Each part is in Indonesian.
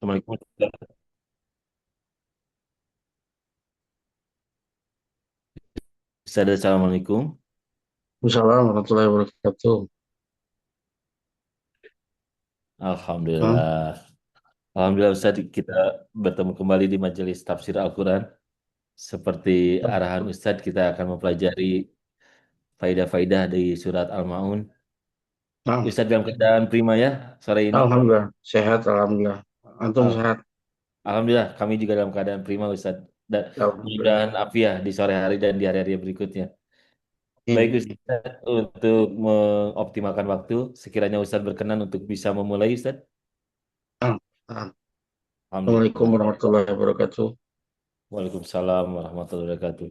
Assalamualaikum. Ustaz, Assalamualaikum. Assalamualaikum warahmatullahi wabarakatuh. Hah? Alhamdulillah. Alhamdulillah Ustaz, kita bertemu kembali di majelis tafsir Al-Quran. Seperti arahan Ustaz, kita akan mempelajari faidah-faidah dari surat Al-Ma'un. Nah, Ustaz dalam keadaan prima ya sore ini. alhamdulillah sehat, alhamdulillah. Antum Al- sehat? Alhamdulillah kami juga dalam keadaan prima Ustaz. Dan Alhamdulillah. mudah-mudahan afiah di sore hari dan di hari-hari berikutnya. Baik Ini. Ustaz, untuk mengoptimalkan waktu, sekiranya Ustaz berkenan untuk bisa memulai Ustaz. Ah, ah. Assalamualaikum Alhamdulillah. warahmatullahi wabarakatuh. Waalaikumsalam warahmatullahi wabarakatuh.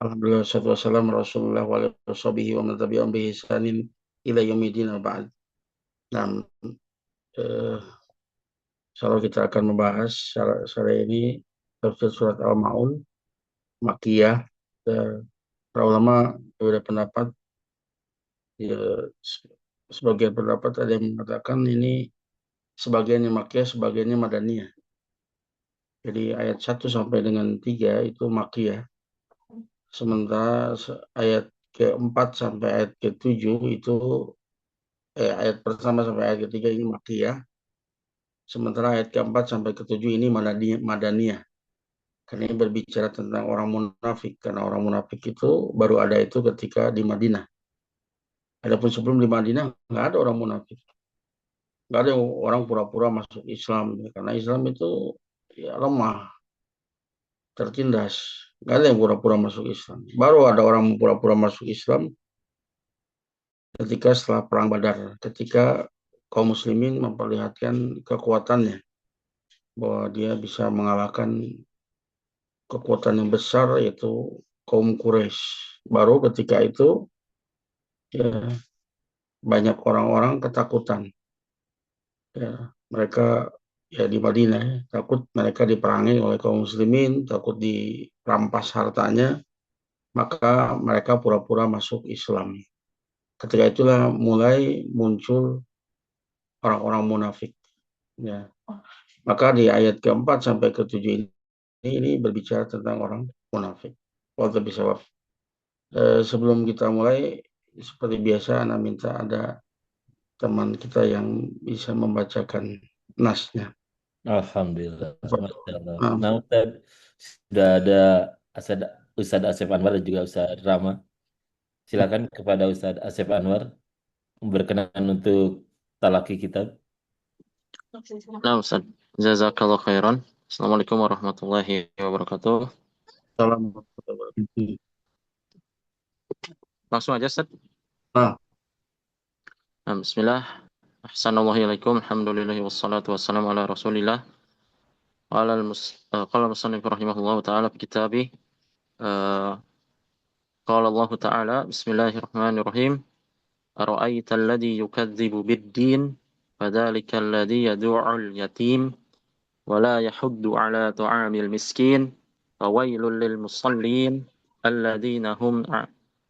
Alhamdulillah, salatu wassalamu ala Rasulullah wa ala sahbihi wa man tabi'ahum bi ihsanin ila yaumil wa ba'd. Nah, eh, kalau kita akan membahas sore ini tafsir surat Al-Maun Makkiyah. Eh, para ulama berbeda pendapat. Ya, sebagian pendapat ada yang mengatakan ini sebagiannya Makkiyah, sebagiannya Madaniyah. Jadi ayat 1 sampai dengan 3 itu Makkiyah. Sementara ayat keempat sampai ayat ketujuh itu ayat pertama sampai ayat ketiga ini Makkiyah. Sementara ayat keempat sampai ketujuh ini Madaniyah. Karena ini berbicara tentang orang munafik. Karena orang munafik itu baru ada itu ketika di Madinah. Adapun sebelum di Madinah nggak ada orang munafik. Nggak ada orang pura-pura masuk Islam. Karena Islam itu ya lemah, tertindas. Nggak ada yang pura-pura masuk Islam. Baru ada orang pura-pura masuk Islam ketika setelah Perang Badar. Ketika kaum muslimin memperlihatkan kekuatannya. Bahwa dia bisa mengalahkan kekuatan yang besar yaitu kaum Quraisy. Baru ketika itu ya, banyak orang-orang ketakutan. Ya, mereka ya di Madinah ya, takut mereka diperangi oleh kaum muslimin, takut dirampas hartanya, maka mereka pura-pura masuk Islam. Ketika itulah mulai muncul orang-orang munafik. Ya. Maka di ayat keempat sampai ketujuh ini berbicara tentang orang munafik. Waktu bisa sebelum kita mulai, seperti biasa, Ana minta ada teman kita yang bisa membacakan nasnya. Alhamdulillah. Masya Allah. Nah, Nah, Ustaz, sudah ada Asad, Ustaz Asep Anwar dan juga Ustaz Rama. Silakan kepada Ustaz Asep Anwar berkenan untuk talaki kitab. Nah, Ustaz. Jazakallah khairan. Assalamualaikum warahmatullahi wabarakatuh. salam. Langsung aja, Ustaz. Nah, Nah, bismillah. Assalamualaikum. Alhamdulillahi wassalatu wassalamu ala rasulillah. Qala al-musannif rahimahullah ta'ala fi kitabih. Uh, Qala Allah ta'ala. Bismillahirrahmanirrahim. Ara'aita alladhi yukadzibu bid-din. Fadhalika alladhi yadu'ul yatim. ولا يحض على طعام المسكين فويل للمصلين الذين هم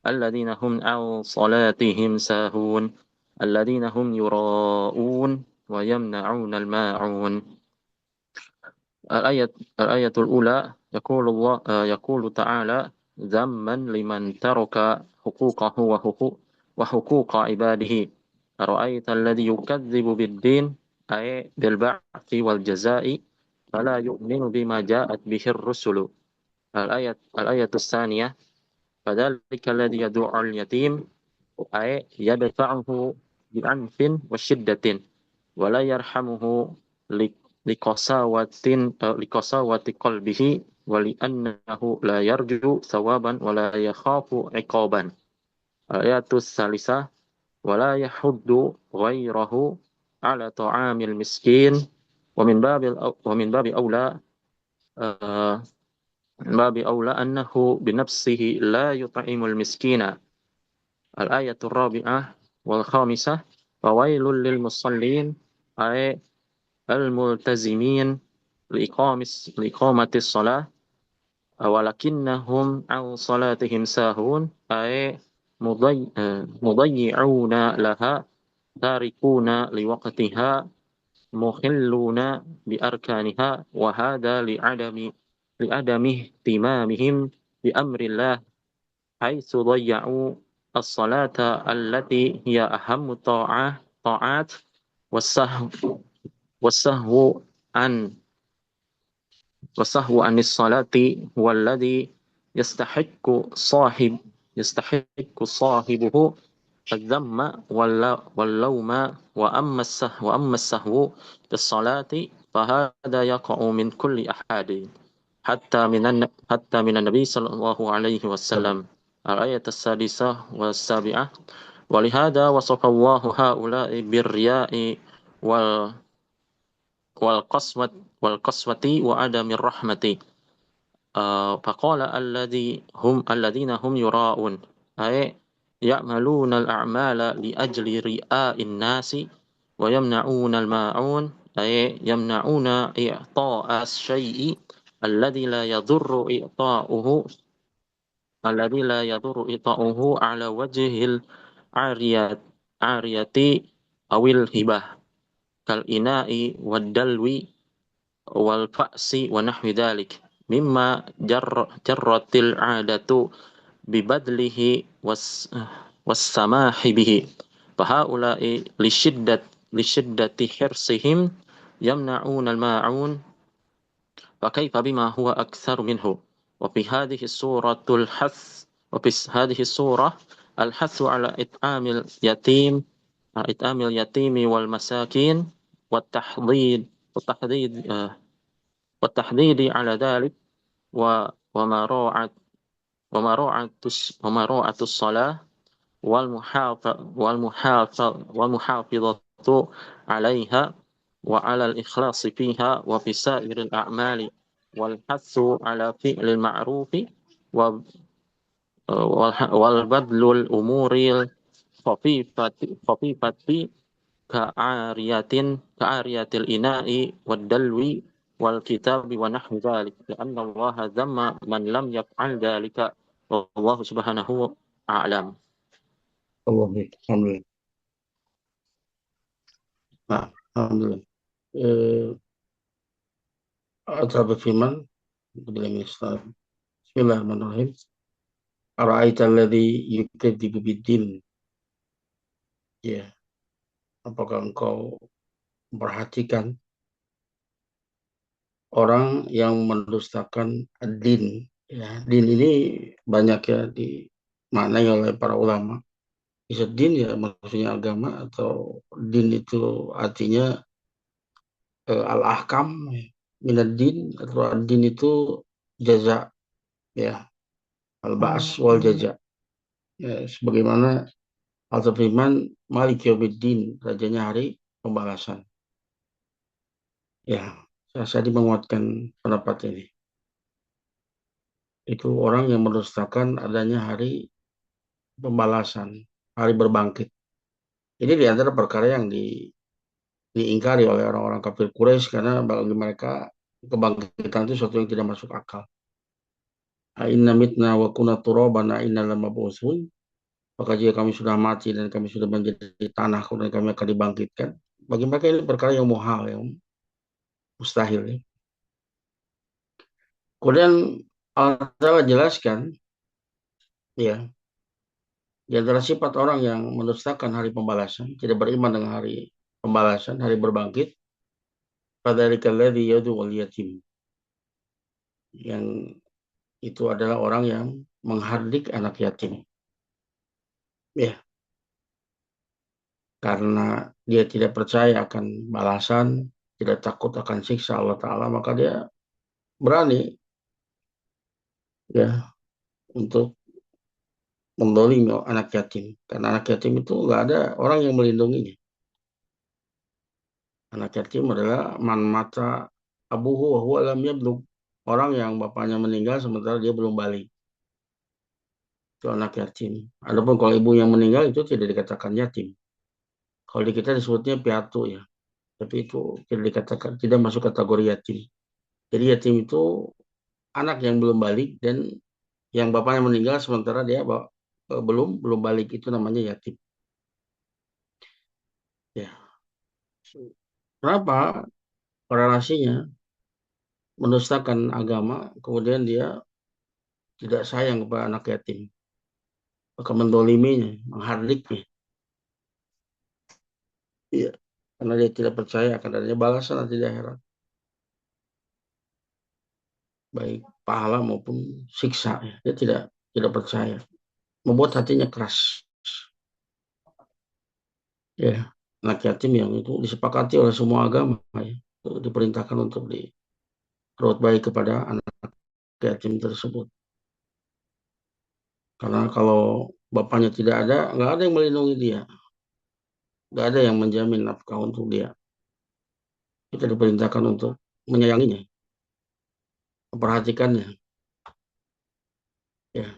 الذين هم عن صلاتهم ساهون الذين هم يراءون ويمنعون الماعون. الآية الآية الأولى يقول تعالى ذما لمن ترك حقوقه وحقوق عباده. أرأيت الذي يكذب بالدين أي بالبعث والجزاء فلا يؤمن بما جاءت به الرسل. الآية الثانية فذلك الذي يدعو اليتيم أي يدفعه بعنف وشدة ولا يرحمه لقساوة قلبه ولأنه لا يرجو ثوابا ولا يخاف عقابا. الآية الثالثة ولا يحض غيره على طعام المسكين ومن باب أولى من باب أولى أنه بنفسه لا يطعم المسكين. الآية الرابعة والخامسة فويل للمصلين أي الملتزمين لإقامة الصلاة ولكنهم عن صلاتهم ساهون أي مضيعون لها تاركون لوقتها مخلون بأركانها وهذا لعدم اهتمامهم بأمر الله حيث ضيعوا الصلاة التي هي أهم طاعات والسهو والسهو عن والسهو عن الصلاة هو الذي يستحق صاحب صاحبه الذم واللوم وأما السهو في الصلاة فهذا يقع من كل أحد حتى من النبي صلى الله عليه وسلم. الآية السادسة والسابعة. ولهذا وصف الله هؤلاء بالرياء وال والقسوة وعدم الرحمة. فقال الذين هم يراءون أي يعملون الأعمال لأجل رئاء الناس ويمنعون الماعون أي يمنعون إعطاء الشيء الذي لا يضر إعطاؤه على وجه العارية أو الهبة كالإناء والدلو والفأس ونحو ذلك مما جرت العادة ببذله والسماح به. فهؤلاء لشدة حرصهم يمنعون الماعون فكيف بما هو أكثر منه. وفي هذه السورة الحث على إطعام اليتيم والمساكين والتحضيض والتحديد على ذلك ومراعاة الصلاة والمحافظة عليها وعلى الإخلاص فيها وفي سائر الأعمال والحث على فعل المعروف والبذل الأمور الخفيفة كعارية الإناء والدلو والكتاب ونحو ذلك لأن الله ذم من لم يفعل ذلك والله سبحانه أعلم. Allah, alhamdulillah. Nah, alhamdulillah. Atraba firman, Bismillahirrahmanirrahim. Ara'aita alladhi yukadzibu biddin. Ya, apakah engkau memperhatikan orang yang mendustakan din? Ya, din ini banyak ya dimaknai oleh para ulama. Bisa din ya maksudnya agama, atau din itu artinya al-ahkam minad din, atau din itu jaza, ya, al-ba's wal jaza. Ya, sebagaimana al-firman Malik Yaumiddin, rajanya hari pembalasan. Ya, saya menguatkan pendapat ini. Itu orang yang mendustakan adanya hari pembalasan, hari berbangkit. Ini di antara perkara yang diingkari oleh orang-orang kafir Quraisy, karena bagi mereka kebangkitan itu sesuatu yang tidak masuk akal. Inna mitna wa kunna turaban inna lamab'utsun. Maka jika kami sudah mati dan kami sudah menjadi tanah, kemudian kami akan dibangkitkan. Bagi mereka ini perkara yang muhal, yang mustahil. Ya. Kemudian Allah Ta'ala jelaskan, ya, di antara sifat orang yang mendustakan hari pembalasan, tidak beriman dengan hari pembalasan, hari berbangkit, fadzalika alladzi yad'ul yatim. Yang itu adalah orang yang menghardik anak yatim. Ya, karena dia tidak percaya akan balasan, tidak takut akan siksa Allah Ta'ala, maka dia berani, ya, untuk mendolimi anak yatim. Karena anak yatim itu nggak ada orang yang melindunginya. Anak yatim adalah man mata abuhu wa huwa lam yablugh. Orang yang bapaknya meninggal sementara dia belum balik. Itu anak yatim. Adapun kalau ibu yang meninggal itu tidak dikatakan yatim. Kalau di kita disebutnya piatu, ya. Tapi itu tidak dikatakan, tidak masuk kategori yatim. Jadi yatim itu anak yang belum balik dan yang bapaknya meninggal sementara dia belum balik, itu namanya yatim. Ya. Kenapa? Korelasinya mendustakan agama, kemudian dia tidak sayang kepada anak yatim, akan mendoliminya, menghardiknya. Iya, karena dia tidak percaya akan adanya balasan nanti di akhirat, baik pahala maupun siksa. Ya. Dia tidak percaya, membuat hatinya keras. Ya, anak yatim yang itu disepakati oleh semua agama, ya. Itu diperintahkan untuk berbuat baik kepada anak yatim tersebut. Karena kalau bapaknya tidak ada, nggak ada yang melindungi dia, nggak ada yang menjamin nafkah untuk dia. Kita diperintahkan untuk menyayanginya, memperhatikannya. Ya,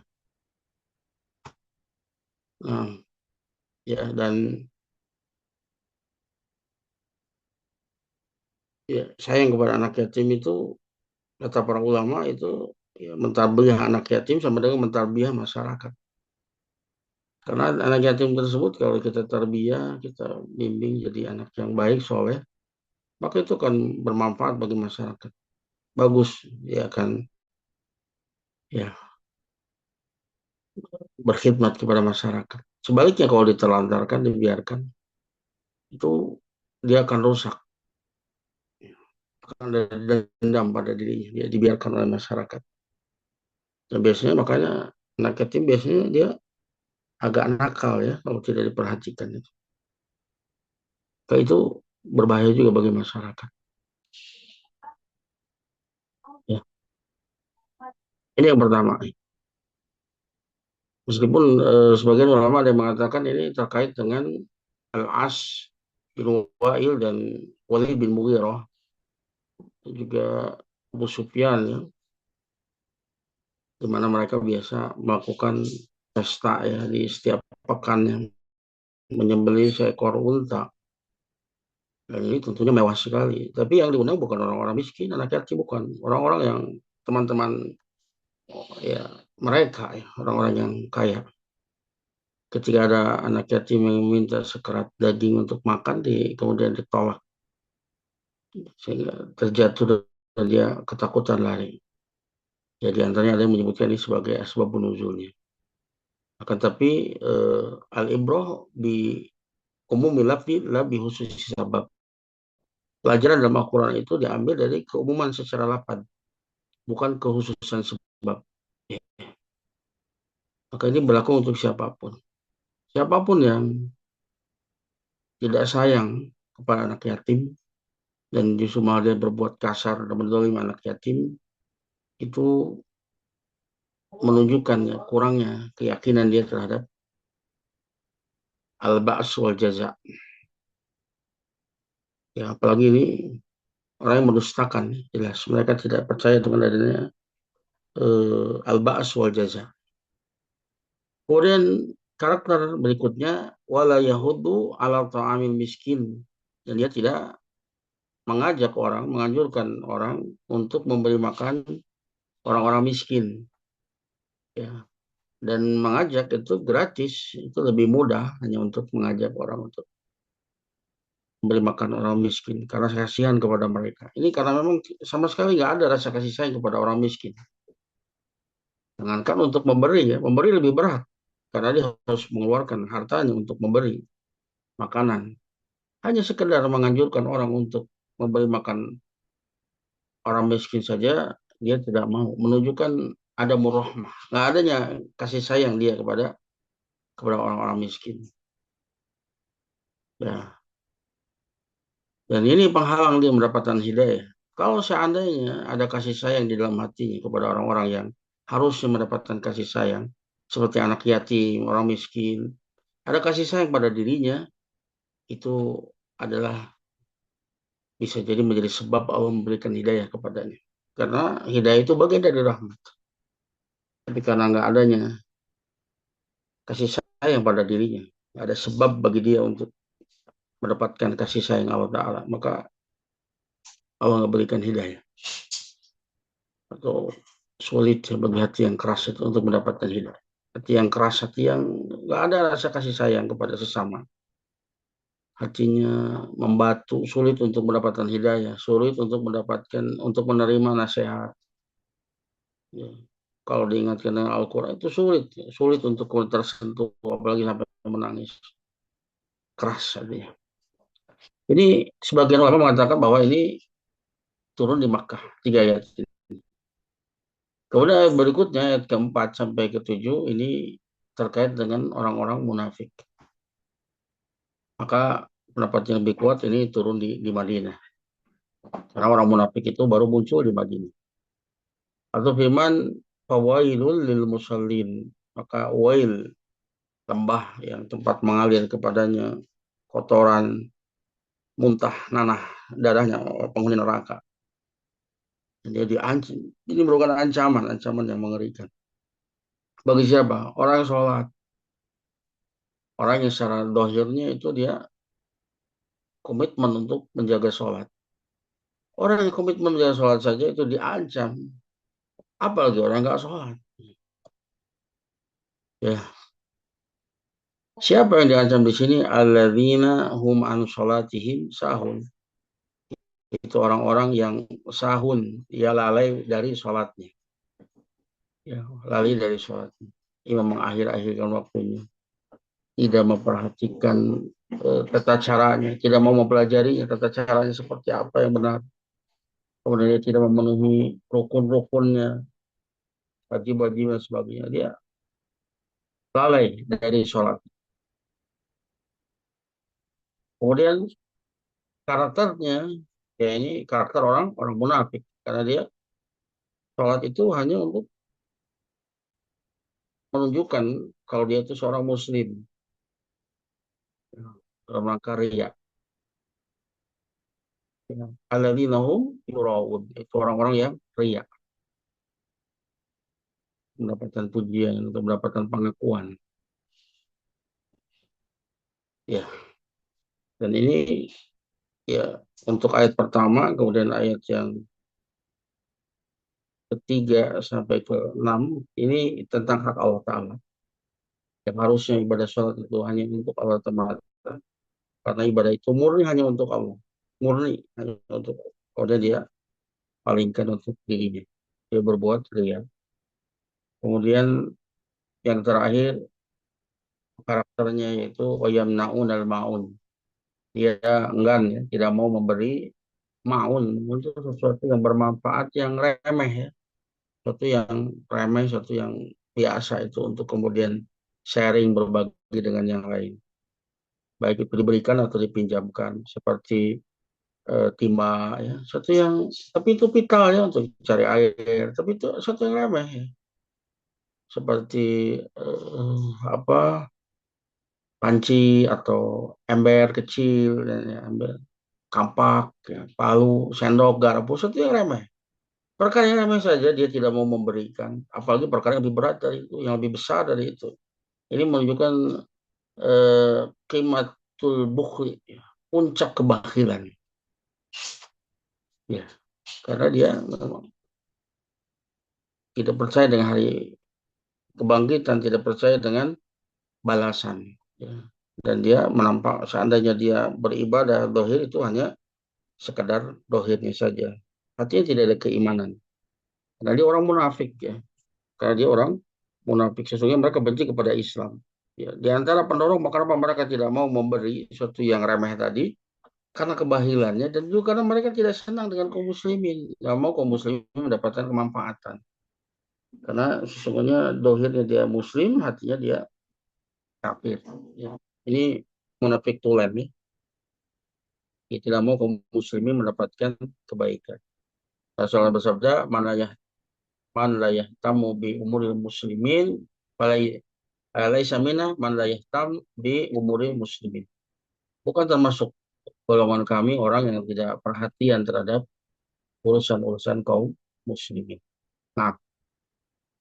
nah, ya dan ya sayang kepada anak yatim itu kata para ulama itu ya, mentarbiyah anak yatim sama dengan mentarbiyah masyarakat. Karena anak yatim tersebut kalau kita tarbiyah, kita bimbing jadi anak yang baik, soleh, maka itu akan bermanfaat bagi masyarakat. Bagus, ya akan ya berkhidmat kepada masyarakat. Sebaliknya kalau ditelantarkan, dibiarkan, itu dia akan rusak. Akan ada dendam pada dirinya, dia dibiarkan oleh masyarakat. Dan biasanya makanya anak yatim biasanya dia agak nakal ya kalau tidak diperhatikan itu. Nah, itu berbahaya juga bagi masyarakat. Ya. Ini yang pertama. Meskipun sebagian ulama ada yang mengatakan ini terkait dengan Al-As bin Wa'il dan Walid bin Mughirah, juga Abu Sufyan ya, di mana mereka biasa melakukan pesta ya di setiap pekannya, menyembelih seekor unta. Dan ini tentunya mewah sekali. Tapi yang diundang bukan orang-orang miskin, anak yatim bukan. Orang-orang yang teman-teman ya mereka ya, orang-orang yang kaya. Ketika ada anak yatim yang meminta sekerat daging untuk makan, kemudian ditolak. Sehingga terjatuh dan dia ketakutan lari. Jadi antaranya ada yang menyebutkan ini sebagai asbab nuzulnya. Akan tapi al-ibrah bi umum lafzi la bi khusus sabab. Pelajaran dalam Al-Quran itu diambil dari keumuman secara lafaz, bukan kekhususan sebab. Ya. Maka ini berlaku untuk siapapun. Siapapun yang tidak sayang kepada anak yatim dan justru malah dia berbuat kasar dan menzalim anak yatim, itu menunjukkan ya, kurangnya keyakinan dia terhadap al-ba's wal jaza. Ya, apalagi ini orang yang mendustakan, jelas mereka tidak percaya dengan adanya al-ba's wal jaza. Kemudian karakter berikutnya wala yahudu ala ta'amil miskin, dan dia tidak mengajak orang, menganjurkan orang untuk memberi makan orang-orang miskin, ya. Dan mengajak itu gratis, itu lebih mudah hanya untuk mengajak orang untuk memberi makan orang miskin karena kasihan kepada mereka. Ini karena memang sama sekali nggak ada rasa kasih sayang kepada orang miskin. Jangankan untuk memberi ya, memberi lebih berat karena dia harus mengeluarkan hartanya untuk memberi makanan. Hanya sekedar menganjurkan orang untuk memberi makan orang miskin saja dia tidak mau, menunjukkan ada murahmah, nggak adanya kasih sayang dia kepada orang-orang miskin. Ya, dan ini penghalang dia mendapatkan hidayah. Kalau seandainya ada kasih sayang di dalam hatinya kepada orang-orang yang harusnya mendapatkan kasih sayang, seperti anak yatim, orang miskin, ada kasih sayang pada dirinya, itu adalah bisa jadi menjadi sebab Allah memberikan hidayah kepadanya. Karena hidayah itu bagian dari rahmat. Tapi karena nggak adanya kasih sayang pada dirinya, nggak ada sebab bagi dia untuk mendapatkan kasih sayang Allah Ta'ala, maka Allah nggak berikan hidayah. Atau sulit bagi hati yang keras itu untuk mendapatkan hidayah. Hati yang keras, hati yang nggak ada rasa kasih sayang kepada sesama. hatinya membatu, sulit untuk mendapatkan hidayah, sulit untuk menerima nasihat. Ya. Kalau diingatkan dengan Al-Quran itu sulit, ya. Sulit untuk tersentuh, apalagi sampai menangis keras artinya. Ini sebagian ulama mengatakan bahwa ini turun di Makkah, 3 ayat. Kemudian ayat berikutnya, ayat keempat sampai ketujuh, ini terkait dengan orang-orang munafik. Maka pendapat yang lebih kuat ini turun di Madinah. Karena orang munafik itu baru muncul di Madinah. Atau firman, fawailul lil musallin. Maka wail, lembah yang tempat mengalir kepadanya kotoran, muntah, nanah, darahnya penghuni neraka. Dia diancam. Ini merupakan ancaman yang mengerikan. Bagi siapa? Orang yang sholat. Orang yang secara dohirnya itu dia komitmen untuk menjaga sholat. Orang yang komitmen menjaga sholat saja itu diancam. Apalagi orang nggak sholat. Ya, siapa yang diancam di sini? Alladzina hum an sholatihim sahun. Itu orang-orang yang sahun, ia lalai dari sholatnya. Ya, lalai dari sholatnya. Imam mengakhir-akhirkan waktunya. Tidak memperhatikan tata caranya, tidak mau mempelajari tata caranya seperti apa yang benar. Kemudian dia tidak memenuhi rukun-rukunnya, wajib-wajib dan sebagainya. Dia lalai dari sholat. Kemudian karakternya, ya ini karakter orang orang munafik. Karena dia sholat itu hanya untuk menunjukkan kalau dia itu seorang muslim. Dalam rangka riya. Alladzina hum yuraun. Itu orang-orang yang riya. Mendapatkan pujian, untuk mendapatkan pengakuan. Ya, dan ini ya untuk ayat pertama, kemudian ayat yang ketiga sampai ke 6 ini tentang hak Allah Ta'ala. Yang harusnya ibadah sholat itu hanya untuk Allah Ta'ala. Karena ibadah itu murni hanya untuk Allah. Murni hanya untuk Allah. Kemudian dia palingkan untuk dirinya. Dia berbuat ria. Kemudian yang terakhir karakternya yaitu wayamnaun al-maun. Dia enggan ya, tidak mau memberi maun untuk sesuatu yang bermanfaat yang remeh ya. Sesuatu yang remeh, sesuatu yang biasa itu untuk kemudian sharing berbagi dengan yang lain. Baik itu diberikan atau dipinjamkan seperti timah ya. Sesuatu yang tapi itu vital ya untuk cari air, tapi itu sesuatu yang remeh ya. Seperti apa panci atau ember kecil dan ya, ember kampak, ya, palu, sendok, garpu, sesuatu yang remeh. Perkara yang remeh saja dia tidak mau memberikan, apalagi perkara yang lebih berat dari itu, yang lebih besar dari itu. Ini menunjukkan qimatul bukhli, ya, puncak kebakhilan. Ya, karena dia memang tidak percaya dengan hari kebangkitan, tidak percaya dengan balasan. Ya. Dan dia menampak seandainya dia beribadah dohir itu hanya sekadar dohirnya saja. Artinya tidak ada keimanan. Karena dia orang munafik ya. Karena dia orang munafik. Sesungguhnya mereka benci kepada Islam. Ya, di antara pendorong kenapa mereka tidak mau memberi sesuatu yang remeh tadi, karena kebahilannya dan juga karena mereka tidak senang dengan kaum muslimin. Tidak mau kaum muslimin mendapatkan kemanfaatan. Karena sesungguhnya dohirnya dia muslim, hatinya dia kafir. Ya. Ini munafik tulen nih. Dia tidak mau kaum muslimin mendapatkan kebaikan. Rasulullah bersabda, man la yahtamu bi umuril muslimin laisa minna man la yahtam bi umuril muslimin. Bukan termasuk golongan kami orang yang tidak perhatian terhadap urusan-urusan kaum muslimin. Nah,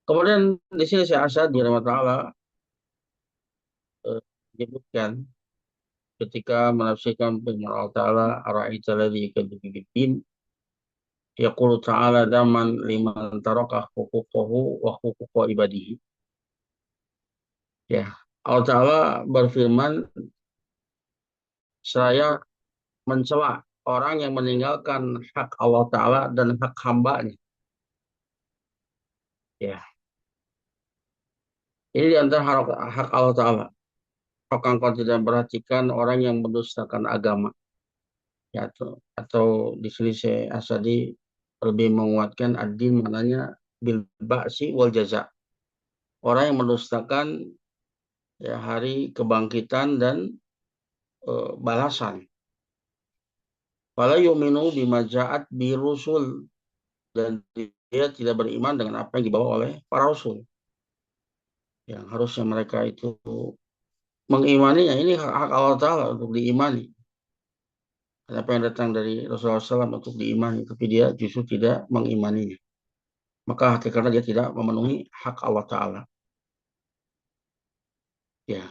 kemudian di sini Syekh Asy'ad rahimahullah taala menyebutkan ketika menafsirkan firman Allah Ta'ala ara'aita alladzi yukadzibu biddin yaqulu ta'ala daman liman taraka huquqahu wa huquqa ibadihi. Ya, Allah Ta'ala berfirman Saya mencela orang yang meninggalkan hak Allah Ta'ala dan hak hambanya. Ya, ini di antara hak Allah Ta'ala. Apakah engkau tidak memperhatikan orang yang mendustakan agama? Ya, atau di sini saya Asadi lebih menguatkan ad-din maknanya bil ba'si wal jaza. Orang yang mendustakan ya hari kebangkitan dan balasan. Wala yu'minu bima ja'at bi rusul, dan dia tidak beriman dengan apa yang dibawa oleh para rasul. Yang harusnya mereka itu mengimaninya, ini hak Allah Ta'ala untuk diimani. Apa yang datang dari Rasulullah SAW untuk diimani, tapi dia justru tidak mengimaninya. Maka hakikatnya dia tidak memenuhi hak Allah Ta'ala. Ya,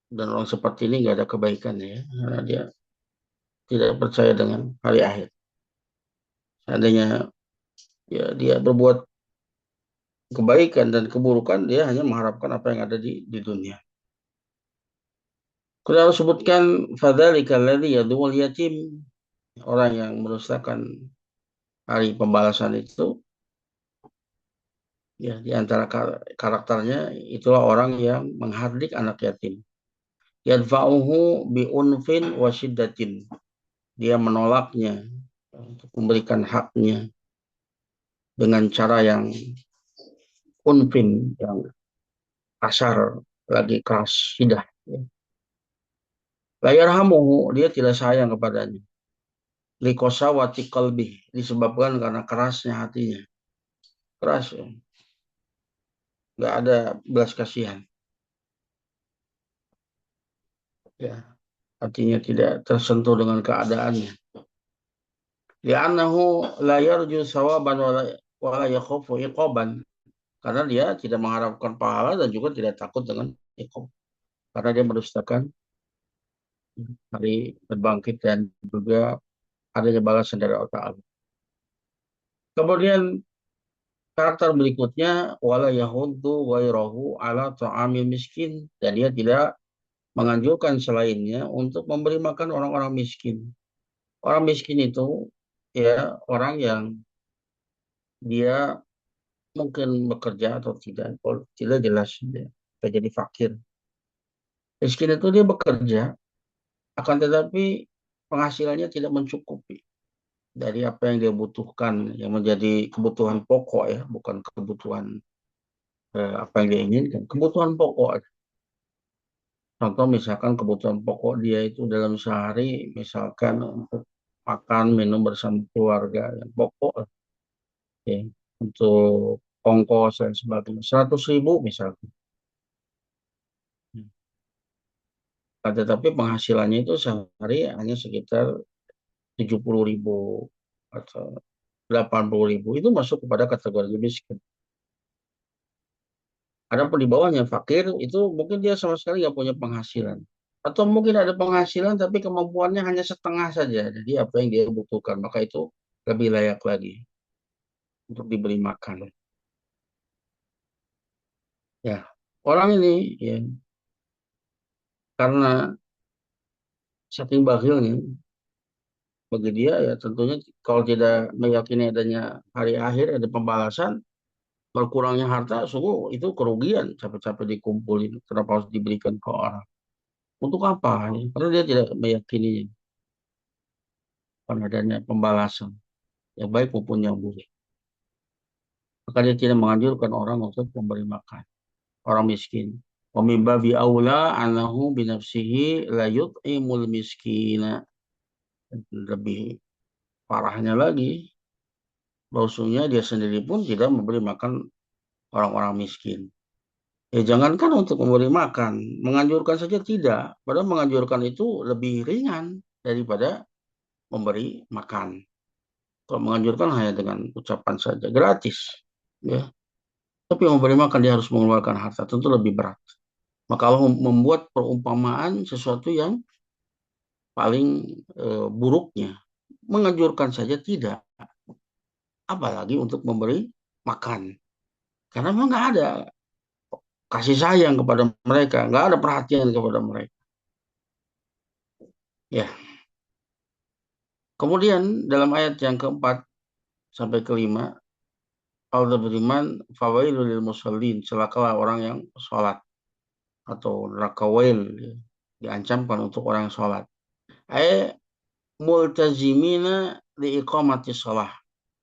dan orang seperti ini nggak ada kebaikannya ya, karena dia tidak percaya dengan hari akhir. Seandainya ya dia berbuat kebaikan dan keburukan, dia hanya mengharapkan apa yang ada di dunia. Kita harus sebutkan fadzalika alladzi yadul yatim, orang yang merusakan hari pembalasan itu, ya di antara karakternya itulah orang yang menghardik anak yatim. Yadfa'uhu bi unfin wa syiddatin. Dia menolaknya untuk memberikan haknya dengan cara yang unfin, yang kasar, lagi keras, syiddah. La yarhamuhu, dia tidak sayang kepadanya. Likosawati qalbih, disebabkan karena kerasnya hatinya. Keras ya. Nggak ada belas kasihan. Ya, artinya tidak tersentuh dengan keadaannya. Li'annahu la yarju sawaban wa la yakhafu iqaban. Karena dia tidak mengharapkan pahala dan juga tidak takut dengan iqab. Karena dia mendustakan hari berbangkit dan juga adanya balasan dari Allah Ta'ala. Kemudian karakter berikutnya wala yahuddu ghairahu ala ta'amil miskin, dan dia tidak menganjurkan selainnya untuk memberi makan orang-orang miskin. Orang miskin itu ya orang yang dia mungkin bekerja atau tidak, kalau tidak jelas dia jadi fakir. Miskin itu dia bekerja, akan tetapi penghasilannya tidak mencukupi dari apa yang dia butuhkan, yang menjadi kebutuhan pokok ya, bukan kebutuhan apa yang dia inginkan, kebutuhan pokok. Contoh misalkan kebutuhan pokok dia itu dalam sehari, misalkan untuk makan, minum bersama keluarga, yang pokok ya, untuk ongkos dan sebagainya, 100.000 misalkan. Tetapi penghasilannya itu sehari hanya sekitar 70.000 atau 80.000, itu masuk kepada kategori miskin. Adapun di bawahnya fakir, itu mungkin dia sama sekali nggak punya penghasilan. Atau mungkin ada penghasilan tapi kemampuannya hanya setengah saja. Jadi apa yang dia butuhkan, maka itu lebih layak lagi untuk diberi makan. Ya, orang ini ya karena saking bakhilnya bagi dia ya tentunya kalau tidak meyakini adanya hari akhir, ada pembalasan, berkurangnya harta, sungguh itu kerugian. Capek-capek dikumpulin, kenapa harus diberikan ke orang? Untuk apa? Karena dia tidak meyakini adanya pembalasan, yang baik maupun yang buruk. Maka dia tidak menganjurkan orang untuk memberi makan orang miskin. Wa min babi aula anahu binafsihi la yut'imul miskina. Lebih parahnya lagi, bahwasanya dia sendiri pun tidak memberi makan orang-orang miskin. Ya jangankan untuk memberi makan, menganjurkan saja tidak. Padahal menganjurkan itu lebih ringan daripada memberi makan. Kalau menganjurkan hanya dengan ucapan saja, gratis. Ya. Tapi memberi makan dia harus mengeluarkan harta, tentu lebih berat. Maka Allah membuat perumpamaan sesuatu yang paling buruknya. Menganjurkan saja tidak, apalagi untuk memberi makan. Karena memang nggak ada kasih sayang kepada mereka, nggak ada perhatian kepada mereka. Ya, kemudian dalam ayat yang keempat sampai kelima, Allah beriman, fawailul lil musallin, celakalah orang yang sholat atau neraka wail, ya, diancamkan untuk orang yang sholat. Multazimina li iqamati sholah.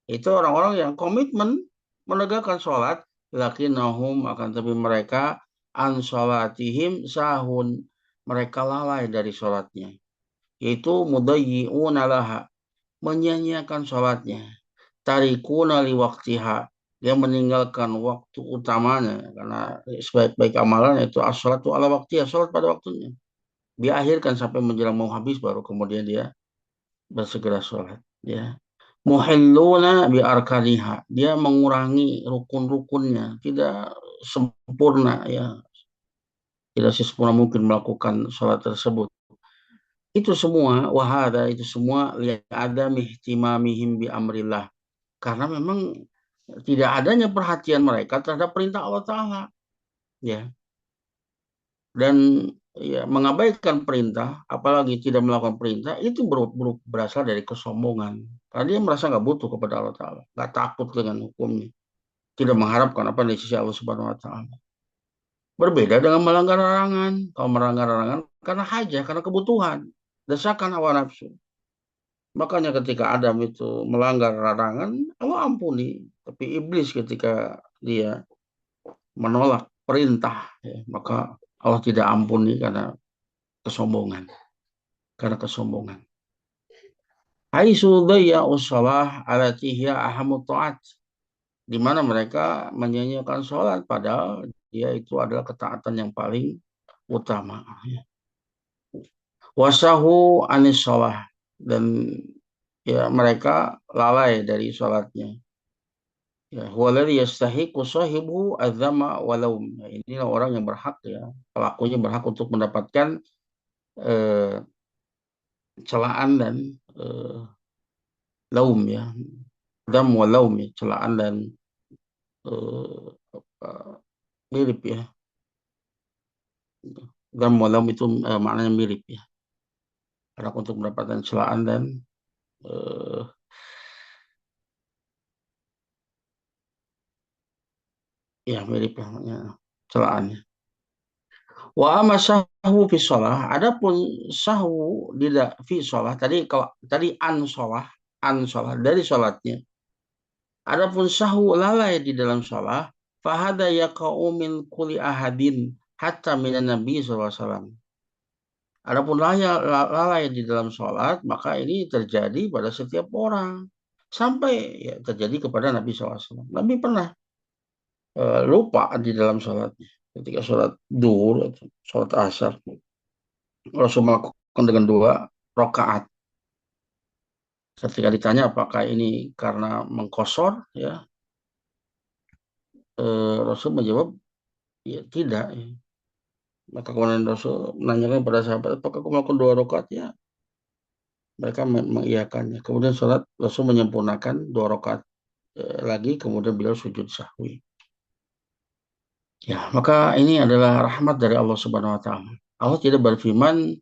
Itu orang-orang yang komitmen menegakkan sholat, lakinnahum akan tapi mereka an sholatihim sahun, mereka lalai dari sholatnya. Yaitu mudayyi'una laha, menyia-nyiakan sholatnya. Tarikuna li waktiha, dia meninggalkan waktu utamanya karena sebaik-baik amalan itu as-sholatu ala waktiha, sholat pada waktunya. Dia akhirkan sampai menjelang mau habis baru kemudian dia bersegera sholat. Ya. Muhilluna bi arkaniha, dia mengurangi rukun-rukunnya, tidak sempurna ya, tidak sesempurna mungkin melakukan sholat tersebut. Itu semua wahada, itu semua lihat ada mihtimamihim bi amrillah, karena memang tidak adanya perhatian mereka terhadap perintah Allah Ta'ala, ya, dan ya mengabaikan perintah, apalagi tidak melakukan perintah, itu berasal dari kesombongan, karena dia merasa nggak butuh kepada Allah Ta'ala, nggak takut dengan hukumnya, tidak mengharapkan apa dari sisi Allah Subhanahu Wa Ta'ala. Berbeda dengan melanggar larangan. Kalau melanggar larangan karena hajat, karena kebutuhan, desakan hawa nafsu. Makanya ketika Adam itu melanggar larangan, Allah ampuni. Tapi iblis ketika dia menolak perintah, ya, maka Allah tidak ampuni karena kesombongan. Karena kesombongan. Haitsu dhayya'u shalah allati hiya ahammu ta'at. Di mana mereka menyanyiakan sholat padahal dia itu adalah ketaatan yang paling utama. Wasahu anis sholah, dan ya mereka lalai dari sholatnya. Ya, waladhi yastahiqu sahibu adzama walaum. Ya, inilah orang yang berhak, ya, pelakunya berhak untuk mendapatkan eh, celaan dan eh, laum, ya, dam walaum, ya, celaan dan apa, mirip, ya. Dam walaum itu maknanya mirip, ya. Berhak untuk mendapatkan celaan dan eh, ya mirip, ya, maknanya celaannya. Wa amma sahwu fi shalah, adapun sahwu tidak fi shalah, tadi kalau tadi an shalah dari salatnya. Adapun sahwu lalai di dalam shalah, fahada yaqa'u min kulli ahadin hatta minan nabi sallallahu alaihi wasallam. Adapun lalai di dalam sholat, maka ini terjadi pada setiap orang. Sampai ya, terjadi kepada Nabi SAW. Nabi pernah lupa di dalam sholatnya. Ketika sholat duhur atau sholat asar, Rasul melakukan dengan 2 rakaat. Ketika ditanya apakah ini karena mengkosor, ya, Rasul menjawab, ya tidak. Ya. Maka kemudian Rasul menanyakan pada sahabat, apakah aku melakukan 2 rakaat? Ya, mereka mengiyakannya. Kemudian sholat Rasul menyempurnakan 2 rakaat lagi, kemudian beliau sujud sahwi. Ya, maka ini adalah rahmat dari Allah Subhanahu wa taala. Allah tidak berfirman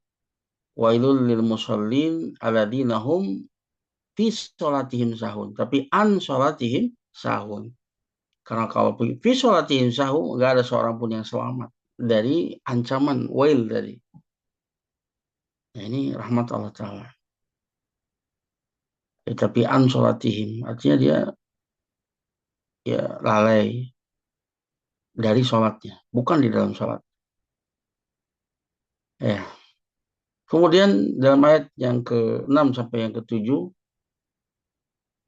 wailul lil musallin alladzina hum fi sholatihim sahun, tapi an sholatihim sahun. Karena kalau fi sholatihim sahun, enggak ada seorang pun yang selamat dari ancaman wail dari. Nah, ini rahmat Allah taala. Ya, tapi an sholatihim artinya dia ya lalai dari sholatnya, bukan di dalam sholat. Ya. Kemudian dalam ayat yang ke-6 sampai yang ke-7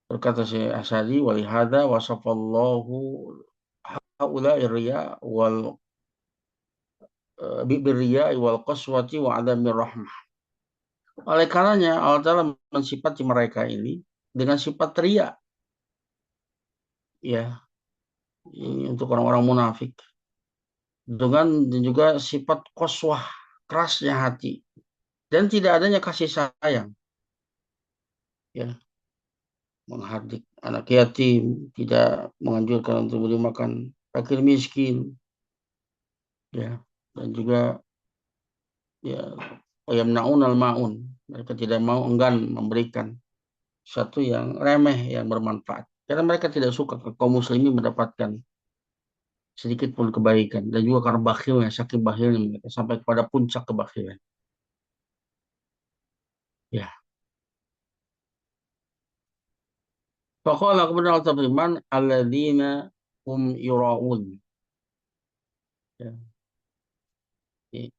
berkata Syekh Asadi, walihada wasafallahu haula'i riya wal birriya wal qaswati wa adamir rahmah. Oleh karenanya Allah Ta'ala mensifati mereka ini dengan sifat riya, ya, ini untuk orang-orang munafik, dengan dan juga sifat qaswah, kerasnya hati, dan tidak adanya kasih sayang, ya, menghardik anak yatim, tidak menganjurkan untuk memberi makan fakir miskin, ya, dan juga ya yamnaunal maun, mereka tidak mau enggan memberikan satu yang remeh yang bermanfaat karena mereka tidak suka kaum muslimin mendapatkan sedikit pun kebaikan dan juga karena bakhilnya, saking bakhilnya mereka sampai kepada puncak kebakhilan. Ya. Faqala kemudian Allah berfirman, alladzina hum yura'un. Ya. Jadi,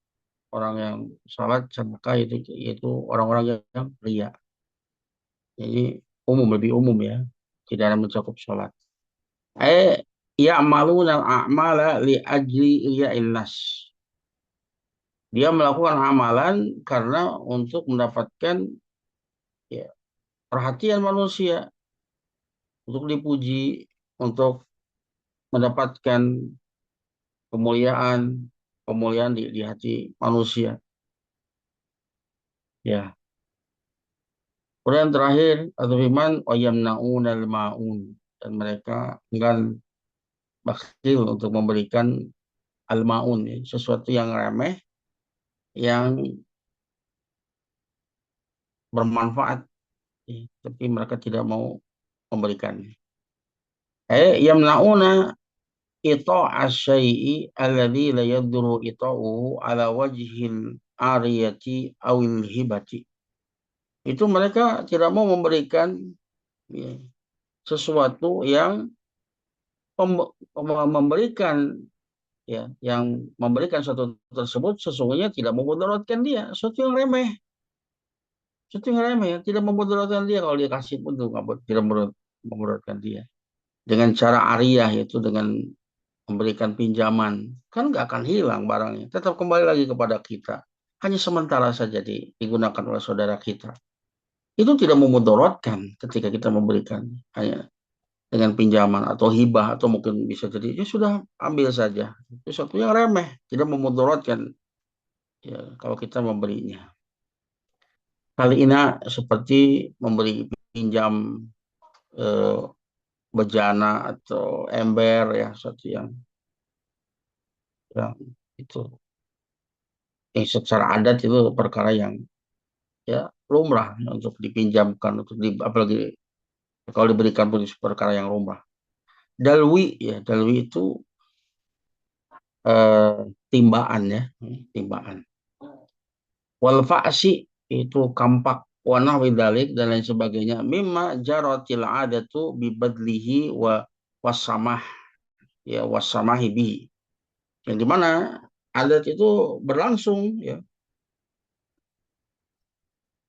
orang yang salat sedekah itu yaitu orang-orang yang ria. Jadi umum, lebih umum ya. Tidak ada mencakup salat. Ya'maluna al-a'mala li ajli riya'in nas. Dia melakukan amalan karena untuk mendapatkan ya, perhatian manusia, untuk dipuji, untuk mendapatkan kemuliaan, kemuliaan di hati manusia. Ya. Kemudian terakhir atau firman wayamnaunal maun, dan mereka enggan bakhil untuk memberikan al maun, ya, sesuatu yang remeh yang bermanfaat, ya, tapi mereka tidak mau memberikannya. Yamnauna ita asyai'i alladhi la yaduru ita'uhu ala wajhil ariyati awil hibati. Itu mereka tidak mau memberikan ya, sesuatu yang memberikan ya, yang memberikan sesuatu tersebut sesungguhnya tidak memudaratkan dia, sesuatu yang remeh, sesuatu yang remeh, yang tidak memudaratkan dia kalau dia kasih pun itu tidak memudaratkan dia. Dengan cara ariah yaitu dengan memberikan pinjaman, kan nggak akan hilang barangnya, tetap kembali lagi kepada kita. Hanya sementara saja digunakan oleh saudara kita. Itu tidak memudaratkan ketika kita memberikan hanya dengan pinjaman atau hibah atau mungkin bisa jadi ya sudah ambil saja. Itu sesuatu yang remeh, tidak memudaratkan ya kalau kita memberinya. Kali ini seperti memberi pinjam eh, bejana atau ember ya, sesuatu yang itu secara adat itu perkara yang ya lumrah untuk dipinjamkan untuk apalagi kalau diberikan pun itu perkara yang lumrah. Dalwi ya, dalwi itu eh, timbaan ya, timbaan. Wal fa'si itu kampak, wanah widalik dan lain sebagainya. Mimma jaratil adatu bibadlihi wasamah ya wasamahi bihi. Yang dimana adat itu berlangsung ya,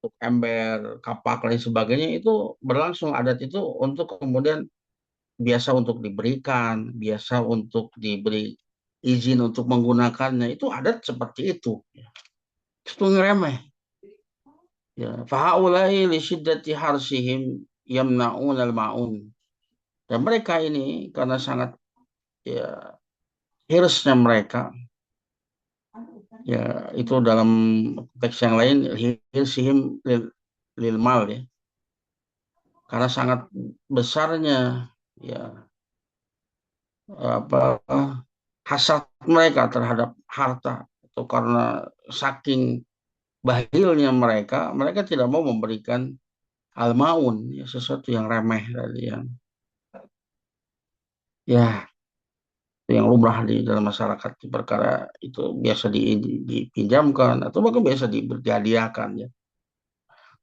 untuk ember, kapak lain sebagainya itu berlangsung adat itu untuk kemudian biasa untuk diberikan, biasa untuk diberi izin untuk menggunakannya, itu adat seperti itu. Itu ngeremeh. Ya, fahaulai li syiddati harsihim yamna'un al-ma'un. Dan mereka ini karena sangat ya hirsnya mereka, ya itu dalam teks yang lain hirsihim lil mal ya. Karena sangat besarnya ya apa hasad mereka terhadap harta, atau karena saking bahilnya mereka, mereka tidak mau memberikan al-maun ya, sesuatu yang remeh tadi ya yang lumrah di dalam masyarakat, perkara itu biasa dipinjamkan atau bahkan biasa dihadiahkan ya.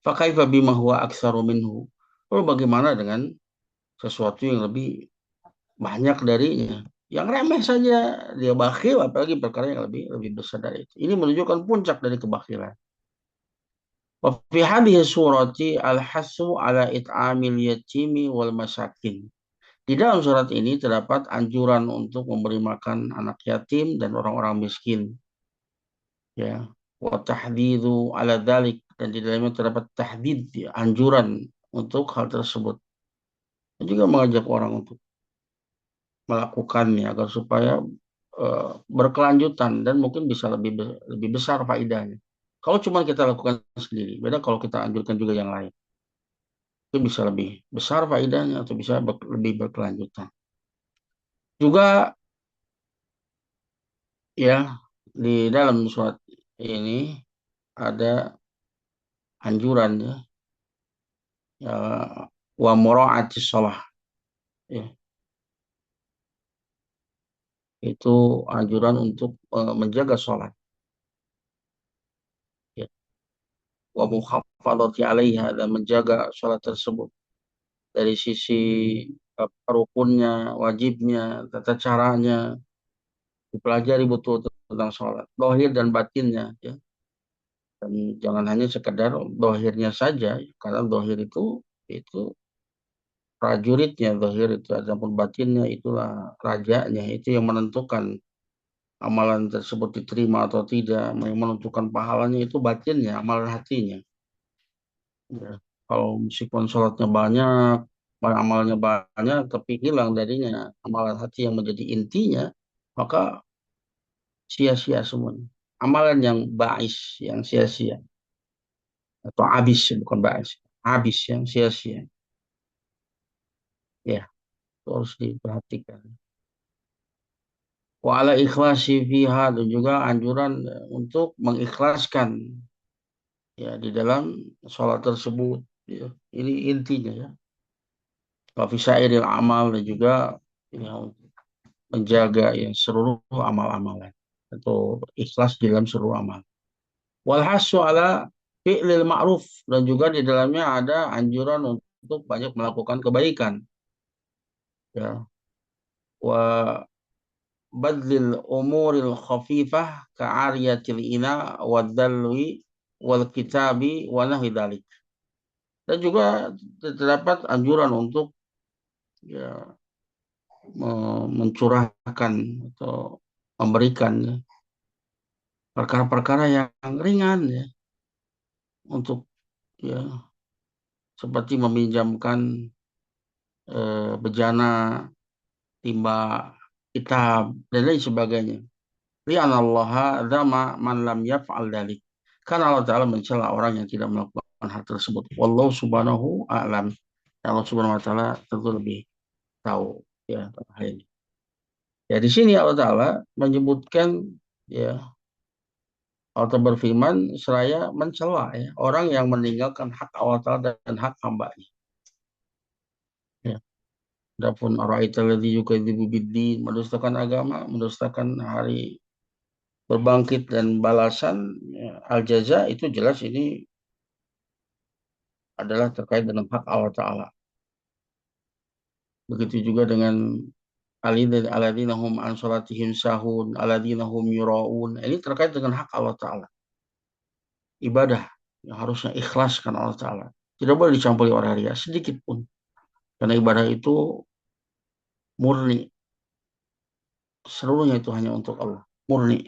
Fakaifa bima huwa aktsaru minhu. Lalu bagaimana dengan sesuatu yang lebih banyak darinya? Yang remeh saja dia bakhil, apalagi perkara yang lebih lebih besar dari itu. Ini menunjukkan puncak dari kebakhilan. Wa fi hadhihi surati al-hasu ala it'amil yatimi wal masakin. Di dalam surat ini terdapat anjuran untuk memberi makan anak yatim dan orang-orang miskin. Ya, wa tahdhidu ala dzalik, dan di dalamnya terdapat tahdid, ya, anjuran untuk hal tersebut. Dan juga mengajak orang untuk melakukannya agar supaya berkelanjutan dan mungkin bisa lebih besar faedahnya. Kalau cuma kita lakukan sendiri, beda kalau kita anjurkan juga yang lain. Itu bisa lebih besar faedahnya atau bisa lebih berkelanjutan. Juga ya di dalam surat ini ada anjuran ya, ya wa mura'atis shalah ya, itu anjuran untuk menjaga sholat ya, wa muhafadzati 'alaiha dan menjaga sholat tersebut dari sisi rukunnya, wajibnya, tata caranya dipelajari betul tentang sholat, dohir dan batinnya ya. Dan jangan hanya sekedar dohirnya saja, karena dohir itu prajuritnya, dohir itu adapun batinnya itulah rajanya, itu yang menentukan amalan tersebut diterima atau tidak, yang menentukan pahalanya itu batinnya, amalan hatinya. Ya. Kalau meskipun sholatnya banyak, amalnya banyak, tapi hilang darinya amalan hati yang menjadi intinya, maka sia-sia semuanya. Amalan yang bais, yang sia-sia, atau habis, bukan bais, habis yang sia-sia. Ya, itu harus diperhatikan. Wa ala ikhlasi fiha dan juga anjuran untuk mengikhlaskan ya di dalam sholat tersebut. Ya, ini intinya ya. Wa fi syairil amal dan juga ya, menjaga yang seluruh amal-amalan atau ikhlas di dalam seluruh amal. Walhasu ala fi'lil ma'ruf dan juga di dalamnya ada anjuran untuk banyak melakukan kebaikan ya, wa badlil umuril khafifah ka'ariyatil ina wadalwi wal kitabi wa nahwi dzalik. Dan juga terdapat anjuran untuk ya, mencurahkan atau memberikan ya, perkara-perkara yang ringan ya untuk ya seperti meminjamkan bejana, timba, kitab dan lain sebagainya. Li'anallaha dzama man lam yaf'al dzalik. Karena Allah Ta'ala mencela orang yang tidak melakukan hal tersebut. Wallahu subhanahu a'lam. Allah Subhanahu wa taala tentu lebih tahu ya hal ini. Ya di sini Allah Ta'ala menyebutkan ya Allah berfirman seraya mencela ya orang yang meninggalkan hak Allah Ta'ala dan hak hambanya. Ya. Adapun ara'aital ladzi yukadzibu biddin, mendustakan agama, mendustakan hari berbangkit dan balasan ya, al-jaza itu jelas ini adalah terkait dengan hak Allah Ta'ala. Begitu juga dengan alladzina hum an salatihim sahun, alladzina hum yura'un. Ini terkait dengan hak Allah Ta'ala. Ibadah yang harusnya ikhlaskan Allah Ta'ala. Tidak boleh dicampuri oleh ria sedikit pun. Karena ibadah itu murni. Seluruhnya itu hanya untuk Allah. Murni.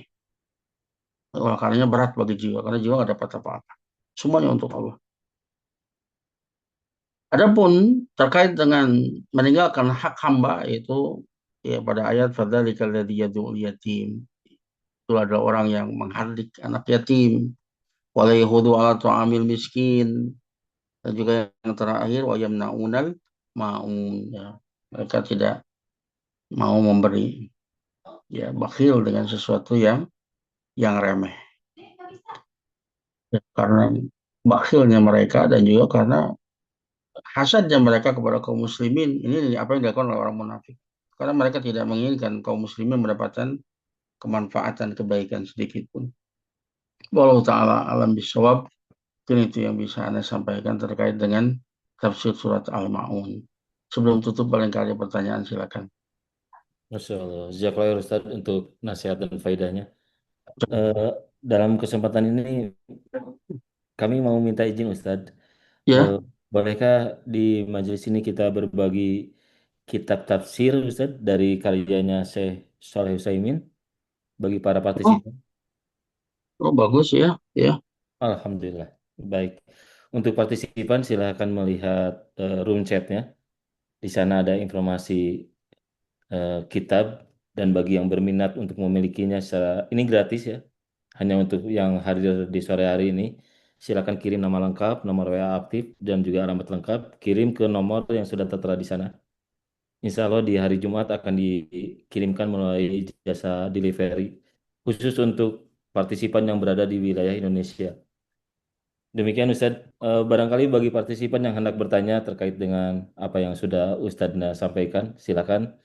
Oleh karenanya berat bagi jiwa. Karena jiwa nggak dapat apa-apa. Semuanya untuk Allah. Adapun terkait dengan meninggalkan hak hamba itu ya pada ayat fadzalikal ladzi yad'ul yatim. Itu adalah orang yang menghardik anak yatim. Wala yahudu ala ta'amil miskin. Dan juga yang terakhir wa yamna'unal ma'un. Ya. Mereka tidak mau memberi. Ya, bakhil dengan sesuatu yang remeh. Ya, karena bakhilnya mereka dan juga karena hasadnya mereka kepada kaum muslimin. Ini apa yang dilakukan oleh orang munafik. Karena mereka tidak menginginkan kaum muslimin mendapatkan kemanfaatan kebaikan sedikit pun. Wallahu ta'ala alam bisawab. Mungkin itu yang bisa Anda sampaikan terkait dengan tafsir surat Al-Ma'un. Sebelum tutup barangkali pertanyaan silakan. Masya Allah. Jazakallah Ustaz untuk nasihat dan faedahnya. Eh, dalam kesempatan ini kami mau minta izin Ustadz. Eh, Ya, bolehkah di majelis ini kita berbagi kitab tafsir Ustadz dari karyanya Syekh Saleh Utsaimin bagi para oh, partisipan? oh bagus ya, ya. Alhamdulillah. Baik. Untuk partisipan silahkan melihat room chatnya. Di sana ada informasi kitab dan bagi yang berminat untuk memilikinya secara ini gratis ya. Hanya untuk yang hadir di sore hari ini, silakan kirim nama lengkap, nomor WA aktif dan juga alamat lengkap, kirim ke nomor yang sudah tertera di sana. Insya Allah di hari Jumat akan dikirimkan melalui jasa delivery. khusus untuk partisipan yang berada di wilayah Indonesia. Demikian Ustadz. Barangkali bagi partisipan yang hendak bertanya terkait dengan apa yang sudah Ustadz sampaikan, silakan.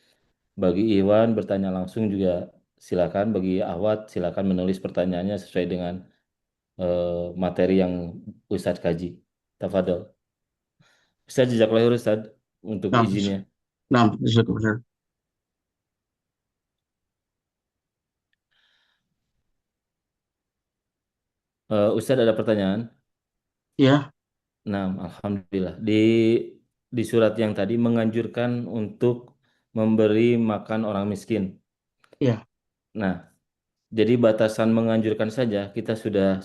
Bagi Iwan bertanya langsung juga silakan. Bagi Ahwat silakan menulis pertanyaannya sesuai dengan materi yang Ustadz kaji. Tafadol. Ustadz jazakallahu khairan Ustadz untuk Nah, izinnya. nah, jazakumullah. Ustadz ada pertanyaan? Ya, Nah, alhamdulillah. Di surat yang tadi menganjurkan untuk memberi makan orang miskin. ya, Nah, jadi batasan menganjurkan saja kita sudah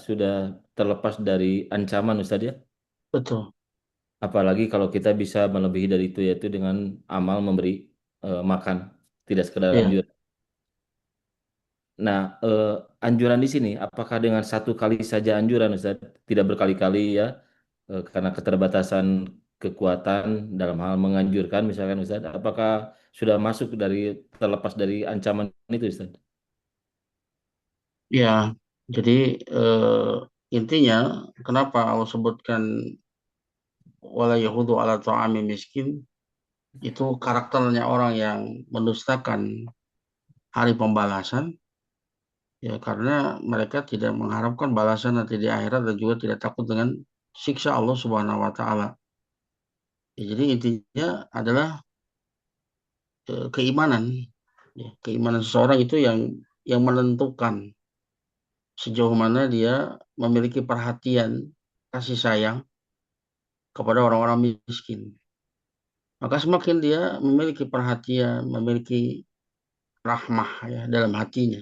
terlepas dari ancaman Ustadz ya. betul. Apalagi kalau kita bisa melebihi dari itu yaitu dengan amal memberi makan, tidak sekedar Ya, anjuran. Nah, anjuran di sini apakah dengan satu kali saja anjuran Ustaz, tidak berkali-kali ya karena keterbatasan kekuatan dalam hal menganjurkan misalkan Ustaz, apakah sudah masuk dari terlepas dari ancaman itu Ustaz? ya. Jadi intinya kenapa Allah sebutkan wala yahudu ala ta'ami miskin itu karakternya orang yang mendustakan hari pembalasan, ya karena mereka tidak mengharapkan balasan nanti di akhirat dan juga tidak takut dengan siksa Allah Subhanahu wa taala. Ya, jadi intinya adalah keimanan, ya, keimanan seseorang itu yang menentukan sejauh mana dia memiliki perhatian, kasih sayang kepada orang-orang miskin. Maka semakin dia memiliki perhatian, memiliki rahmah ya dalam hatinya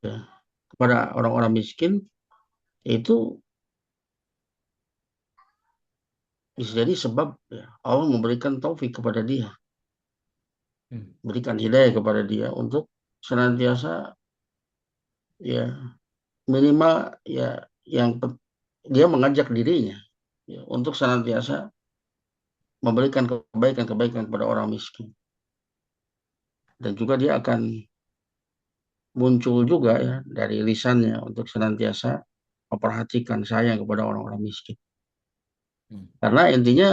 ya, kepada orang-orang miskin, itu bisa jadi sebab ya, Allah memberikan taufik kepada dia, Hmm. berikan hidayah kepada dia untuk senantiasa ya minimal ya yang dia mengajak dirinya ya, untuk senantiasa memberikan kebaikan-kebaikan kepada orang miskin, dan juga dia akan muncul juga ya dari lisannya untuk senantiasa memperhatikan sayang kepada orang-orang miskin. Hmm. Karena intinya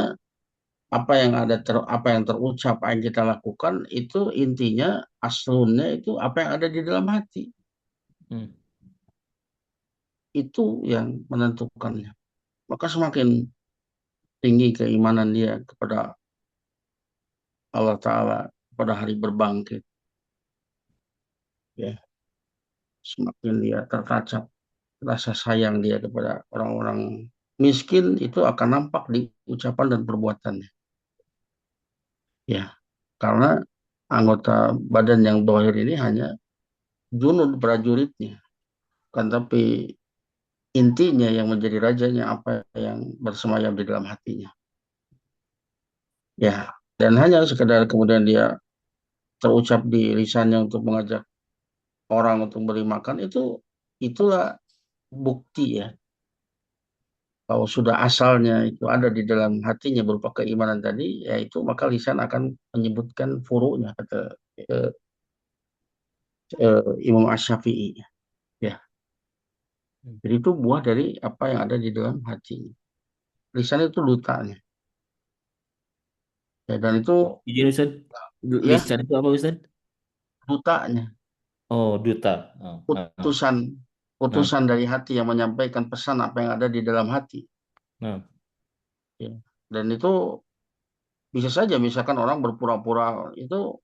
apa yang terucap, apa yang kita lakukan itu intinya aslunnya itu apa yang ada di dalam hati. Hmm. Itu yang menentukannya. Maka semakin tinggi keimanan dia kepada Allah Ta'ala pada hari berbangkit, ya, semakin dia tertacap rasa sayang dia kepada orang-orang miskin itu akan nampak di ucapan dan perbuatannya. Ya, karena anggota badan yang dohir ini hanya junud prajuritnya, kan tapi intinya yang menjadi rajanya apa yang bersemayam di dalam hatinya. Ya, dan hanya sekedar kemudian dia terucap di lisannya untuk mengajak orang untuk beri makan itulah bukti ya kalau sudah asalnya itu ada di dalam hatinya berupa keimanan tadi, yaitu maka lisan akan menyebutkan furu'nya kata eh, Imam Asy-Syafi'i. Ya, Hmm. jadi itu buah dari apa yang ada di dalam hatinya. Lisan itu dutanya. Ya, dan itu Izin Ustaz, ya lisan itu apa Ustaz? dutanya, Oh, duta. Oh, nah, utusan nah, utusan dari hati yang menyampaikan pesan apa yang ada di dalam hati. nah. Ya. Dan itu bisa saja misalkan orang berpura-pura itu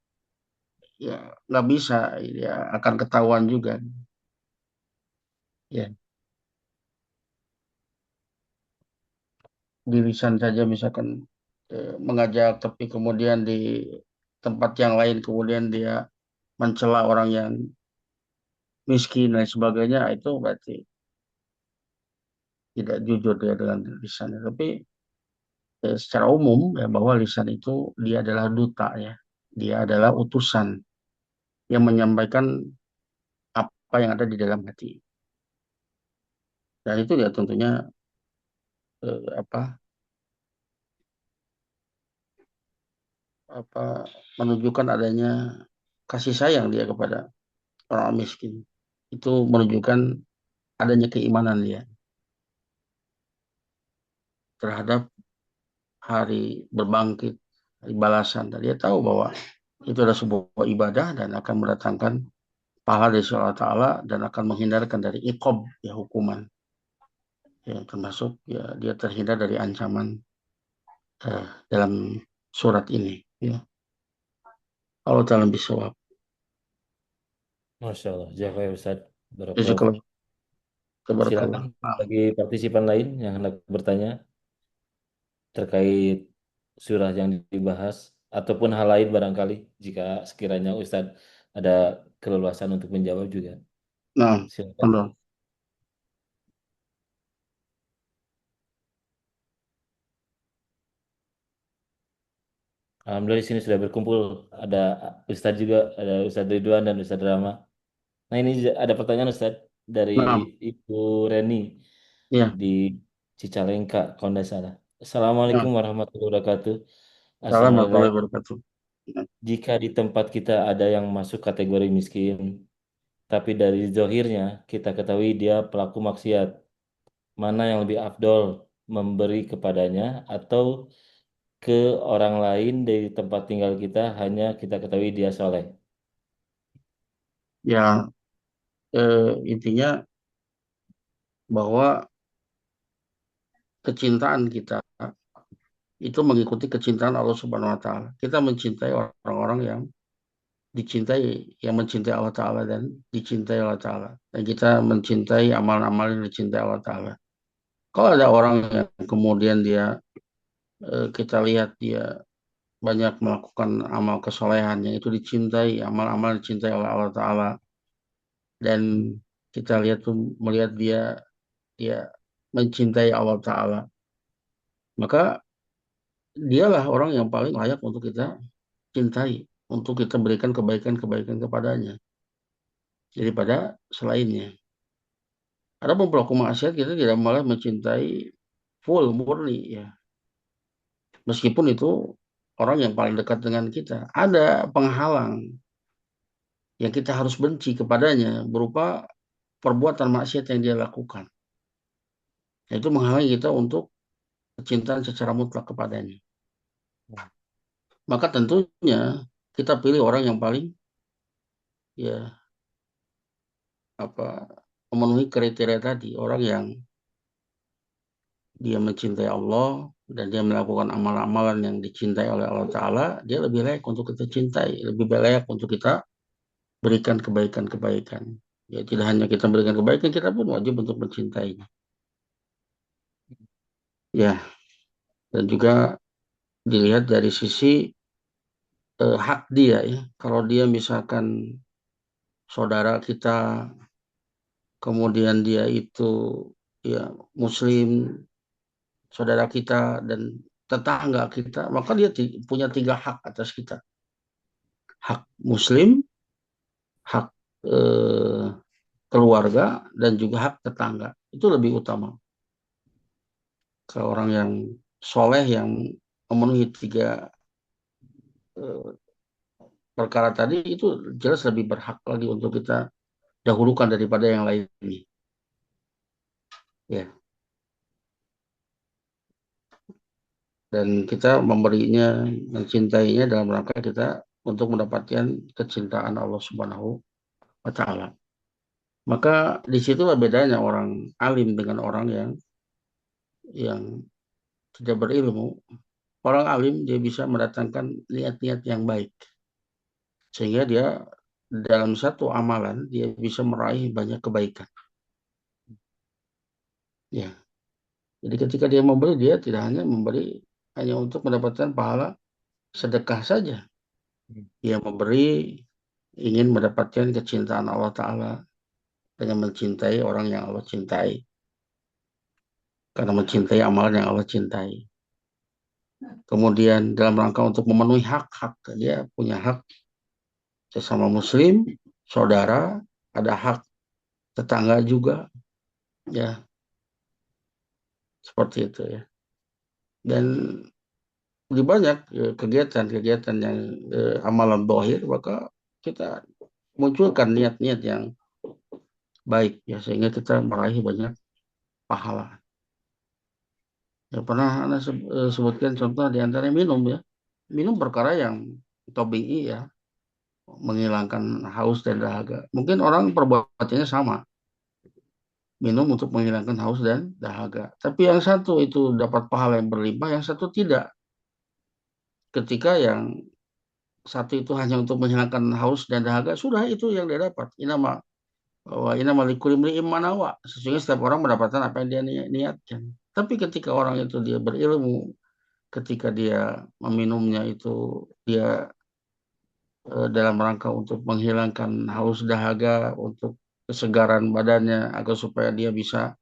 ya nggak bisa, ya akan ketahuan juga. Ya, di lisan saja misalkan mengajak tapi kemudian di tempat yang lain kemudian dia mencela orang yang miskin dan sebagainya, itu berarti tidak jujur dia dengan lisannya. Tapi secara umum ya bahwa lisan itu dia adalah duta ya, dia adalah utusan yang menyampaikan apa yang ada di dalam hati, dan itu ya tentunya apa apa menunjukkan adanya kasih sayang dia kepada orang miskin. Itu menunjukkan adanya keimanan dia terhadap hari berbangkit, hari balasan. Dan dia tahu bahwa itu adalah sebuah ibadah dan akan mendatangkan pahala dari Allah Ta'ala dan akan menghindarkan dari iqab, ya hukuman. Ya, termasuk ya dia terhindar dari ancaman dalam surat ini. Ya. Allah Ta'ala bisawab. Masya Allah. Jazakallah ya Ustaz. Barakallahu Jazakallah. fiik. Silakan Tabarakallah. bagi partisipan lain yang hendak bertanya terkait surah yang dibahas ataupun hal lain barangkali jika sekiranya Ustadz ada keleluasan untuk menjawab juga. Nah, Silakan. Allah. Alhamdulillah di sini sudah berkumpul ada Ustadz juga, ada Ustadz Ridwan dan Ustadz Rama. Nah ini ada pertanyaan Ustadz dari Nah, Ibu Reni ya. di Cicalengka, kalau tidak salah. Nah, Assalamualaikum warahmatullahi wabarakatuh. salam Assalamualaikum. warahmatullahi wabarakatuh. Nah, Jika di tempat kita ada yang masuk kategori miskin, tapi dari zohirnya kita ketahui dia pelaku maksiat, mana yang lebih afdol memberi kepadanya atau ke orang lain dari tempat tinggal kita hanya kita ketahui dia soleh. ya, intinya bahwa kecintaan kita itu mengikuti kecintaan Allah Subhanahu wa taala. Kita mencintai orang-orang yang dicintai, yang mencintai Allah taala dan dicintai Allah taala. Dan kita mencintai amal-amal yang dicintai Allah taala. Kalau ada orang yang kemudian kita lihat dia banyak melakukan amal kesolehan yang itu dicintai, amal-amal yang dicintai oleh Allah taala dan kita lihat tuh melihat dia mencintai Allah taala, maka dialah orang yang paling layak untuk kita cintai, untuk kita berikan kebaikan-kebaikan kepadanya daripada selainnya. Ada pelaku maksiat kita tidak malah mencintai full murni ya. Meskipun itu orang yang paling dekat dengan kita. Ada penghalang yang kita harus benci kepadanya berupa perbuatan maksiat yang dia lakukan. Itu menghalangi kita untuk kecintaan secara mutlak kepadanya. Maka tentunya kita pilih orang yang paling ya apa memenuhi kriteria tadi, orang yang dia mencintai Allah dan dia melakukan amal-amalan yang dicintai oleh Allah Ta'ala, dia lebih layak untuk kita cintai, lebih layak untuk kita berikan kebaikan-kebaikan. Ya, tidak hanya kita berikan kebaikan, kita pun wajib untuk mencintainya. Ya, dan juga dilihat dari sisi hak dia ya. Kalau dia misalkan saudara kita, kemudian dia itu ya muslim, saudara kita dan tetangga kita, maka dia punya tiga hak atas kita. Hak muslim, hak eh, keluarga, dan juga hak tetangga. Itu lebih utama. Ke orang yang soleh yang memenuhi tiga eh, perkara tadi itu jelas lebih berhak lagi untuk kita dahulukan daripada yang lain ini. Ya, dan kita memberinya, mencintainya dalam rangka kita untuk mendapatkan kecintaan Allah Subhanahu wa taala. Maka disitulah bedanya orang alim dengan orang yang tidak berilmu. Orang alim dia bisa mendatangkan niat-niat yang baik sehingga dia dalam satu amalan dia bisa meraih banyak kebaikan. Ya, jadi ketika dia memberi dia tidak hanya memberi hanya untuk mendapatkan pahala sedekah saja. Dia memberi ingin mendapatkan kecintaan Allah Taala dengan mencintai orang yang Allah cintai karena mencintai amalan yang Allah cintai. Kemudian dalam rangka untuk memenuhi hak-hak dia punya hak sesama muslim, saudara, ada hak tetangga juga, ya seperti itu ya. Dan lebih banyak kegiatan-kegiatan yang amalan dohir, maka kita munculkan niat-niat yang baik ya sehingga kita meraih banyak pahala. Ya pernah Anda sebutkan contoh di antara minum ya. Minum perkara yang tabii ya, menghilangkan haus dan dahaga. Mungkin orang perbuatannya sama, minum untuk menghilangkan haus dan dahaga. Tapi yang satu itu dapat pahala yang berlimpah, yang satu tidak. Ketika yang satu itu hanya untuk menghilangkan haus dan dahaga, sudah itu yang dia dapat. Inama likulli imri'in ma nawa. Sesungguhnya setiap orang mendapatkan apa yang dia niatkan. Tapi ketika orang itu dia berilmu, ketika dia meminumnya itu dia dalam rangka untuk menghilangkan haus dahaga, untuk kesegaran badannya agar supaya dia bisa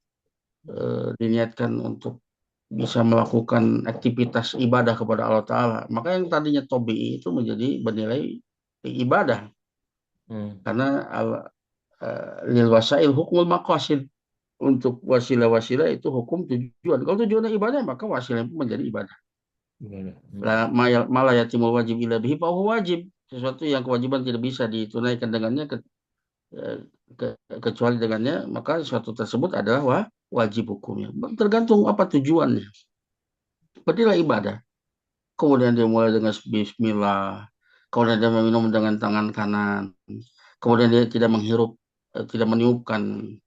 diniatkan untuk bisa melakukan aktivitas ibadah kepada Allah Ta'ala. Maka yang tadinya tobi itu menjadi bernilai ibadah. Hmm. Karena lil wasail hukmul maqasid. Untuk wasilah-wasilah itu hukum tujuan. Kalau tujuannya ibadah, maka wasilah itu menjadi ibadah. Gimana? Malah yatimul wajib ila bihi wajib. Sesuatu yang kewajiban tidak bisa ditunaikan dengannya eh, kecuali dengannya, maka sesuatu tersebut adalah wajib hukumnya. Tergantung apa tujuannya. Berilah ibadah. Kemudian dia mulai dengan bismillah. Kemudian dia meminum dengan tangan kanan. Kemudian dia tidak menghirup, tidak meniupkan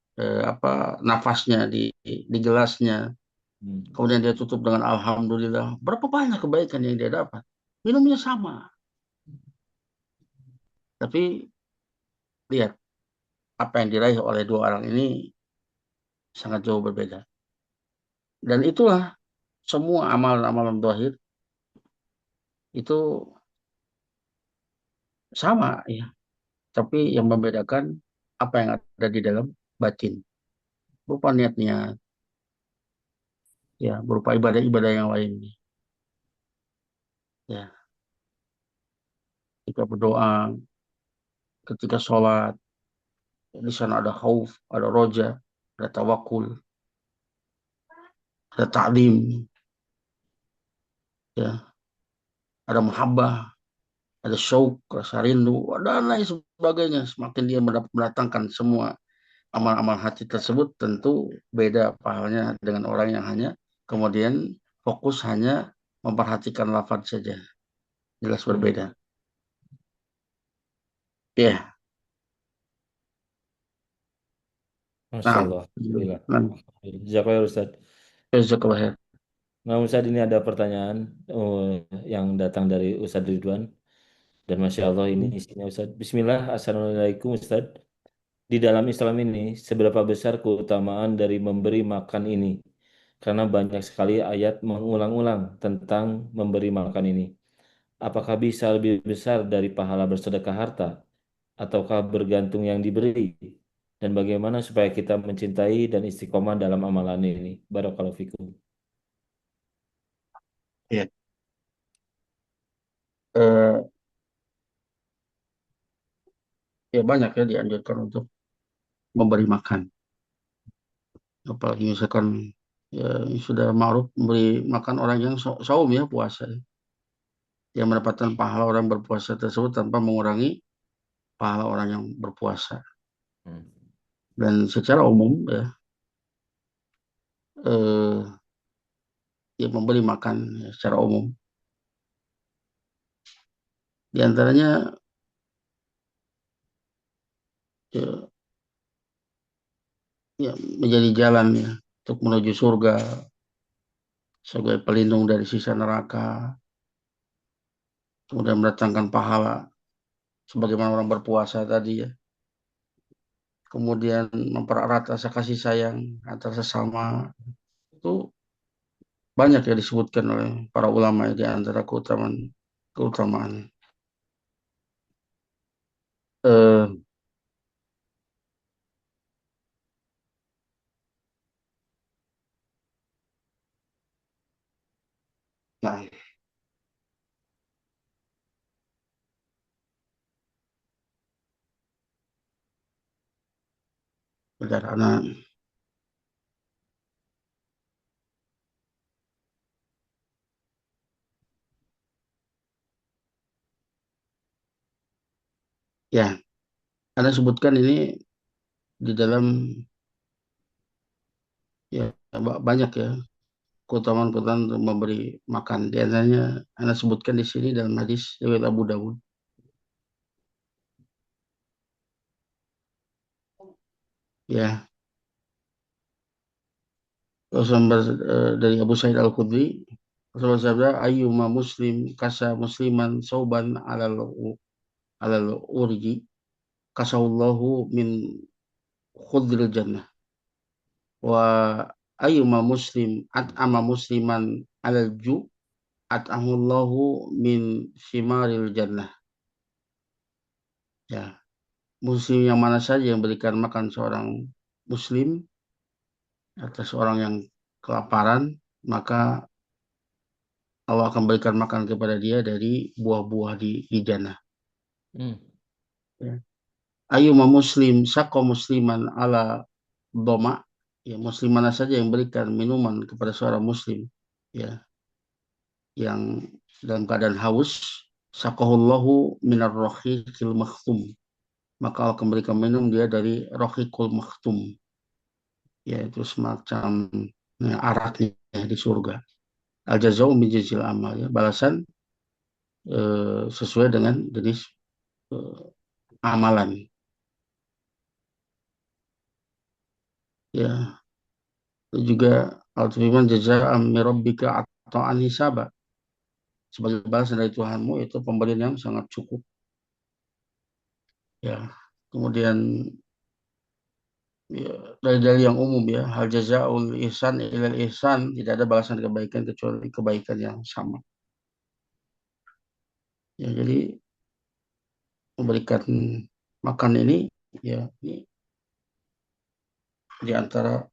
nafasnya di gelasnya. Hmm. Kemudian dia tutup dengan alhamdulillah. Berapa banyak kebaikan yang dia dapat? Minumnya sama. Tapi lihat apa yang diraih oleh dua orang ini sangat jauh berbeda. Dan itulah semua amalan-amalan zahir itu sama ya. Tapi yang membedakan apa yang ada di dalam batin. Berupa niat-niat, ya, berupa ibadah-ibadah yang lain. Ya, ketika berdoa, ketika sholat, di sana ada khauf, ada roja, ada tawakul, ada ta'lim, ya, ada muhabbah, ada syauq, rasa rindu, dan lain sebagainya. Semakin dia mendatangkan semua amal-amal hati tersebut, tentu beda pahalanya dengan orang yang hanya kemudian fokus hanya memperhatikan lafaz saja. Jelas berbeda. Ya, Masya nah, Allah. Alhamdulillah. nah, Jazakallah Ustaz. jazakallah. Nah, Ustaz ini ada pertanyaan yang datang dari Ustaz Ridwan. Dan Masya Allah ini isinya Ustaz. Bismillah, Assalamualaikum Ustaz. Di dalam Islam ini, seberapa besar keutamaan dari memberi makan ini? Karena banyak sekali ayat mengulang-ulang tentang memberi makan ini. Apakah bisa lebih besar dari pahala bersedekah harta? Ataukah bergantung yang diberi? Dan bagaimana supaya kita mencintai dan istiqomah dalam amalan ini? Barakallahu fikum. Ya, eh, ya banyak ya dianjurkan untuk memberi makan. Apalagi misalkan ya sudah ma'ruf memberi makan orang yang saum ya puasa. Yang mendapatkan pahala orang berpuasa tersebut tanpa mengurangi pahala orang yang berpuasa. Hmm. Dan secara umum ya, eh, ya memberi makan ya, secara umum. Di antaranya ya, ya menjadi jalan ya untuk menuju surga sebagai pelindung dari sisa neraka, kemudian mendatangkan pahala sebagaimana orang berpuasa tadi ya. Kemudian mempererat rasa kasih sayang antar sesama itu banyak ya disebutkan oleh para ulama di antara keutamaan. Eh, nah, benar, anak ya Anda sebutkan ini di dalam ya banyak ya keutamaan-keutamaan untuk memberi makan. Di antaranya Anda sebutkan di sini dalam hadis riwayat Abu Dawud. Ya, dari Abu Sa'id Al-Khudri, Rasulullah sabda, ayyuma muslim kasa musliman sauban alal urji kasawallahu min khudril jannah wa ayyuma muslim at'ama musliman alal ju at'amullahu min simaril jannah. Ya, muslim yang mana saja yang berikan makan seorang muslim atas orang yang kelaparan, maka Allah akan berikan makan kepada dia dari buah-buah di jannah. Hmm. Ya. Ayyuma muslim saqo musliman ala doma, ya muslim mana saja yang berikan minuman kepada seorang muslim ya yang dalam keadaan haus, saqahullahu minar rahiqil makhtum, maka Allah akan berikan minum dia dari rahiqul makhtum, yaitu semacam araknya di surga. Al jazau min jinsil amal, ya balasan sesuai dengan jenis eh, amalan. Ya, itu juga al-firman jazaa'an min rabbika ata'an hisaba, sebagai balasan dari Tuhanmu itu pemberian yang sangat cukup. Ya, kemudian ya, dari yang umum ya, hal jazaa'ul ihsan ilal ihsan, tidak ada balasan kebaikan kecuali kebaikan yang sama. Ya, jadi memberikan makan ini ya ini di antara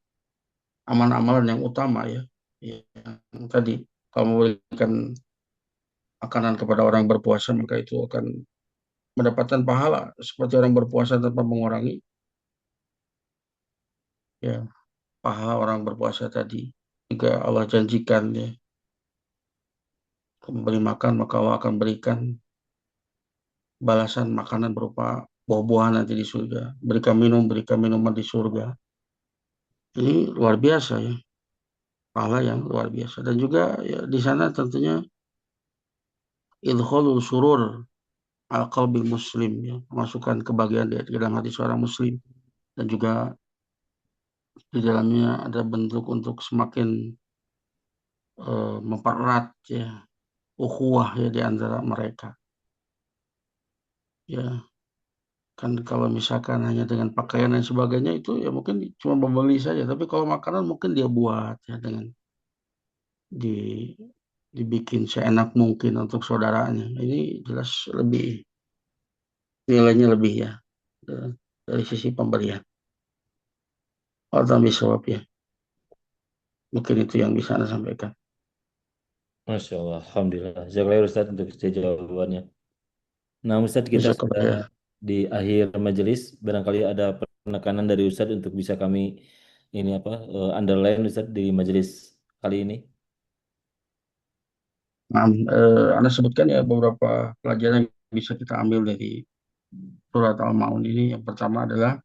amalan-amalan yang utama ya. Yang tadi kalau memberikan makanan kepada orang berpuasa maka itu akan mendapatkan pahala seperti orang berpuasa tanpa mengurangi ya pahala orang berpuasa tadi. Jika Allah janjikan ya memberi makan maka Allah akan berikan balasan makanan berupa buah-buahan nanti di surga. Berikan minuman di surga. Ini luar biasa ya, pahala yang luar biasa. Dan juga ya di sana tentunya idkhalul surur al qalbil muslim, ya, memasukkan kebahagiaan di dalam hati seorang muslim, dan juga di dalamnya ada bentuk untuk semakin mempererat ya ukhuwah ya di antara mereka. Ya, kan kalau misalkan hanya dengan pakaian dan sebagainya itu ya mungkin cuma membeli saja, tapi kalau makanan mungkin dia buat ya dengan di dibikin seenak mungkin untuk saudaranya. Ini jelas lebih nilainya lebih ya eh, dari sisi pemberian. Allah bisawab ya. Mungkin itu yang bisa Anda sampaikan. Masya Allah, Alhamdulillah. Jazakallah Ustaz untuk jawabannya. Nah, Ustaz kita Jazakallah sudah ya. di akhir majelis. Barangkali ada penekanan dari Ustaz untuk bisa kami ini apa underline Ustaz di majelis kali ini. Nah, Anda sebutkan ya beberapa pelajaran yang bisa kita ambil dari surat Al-Maun ini. Yang pertama adalah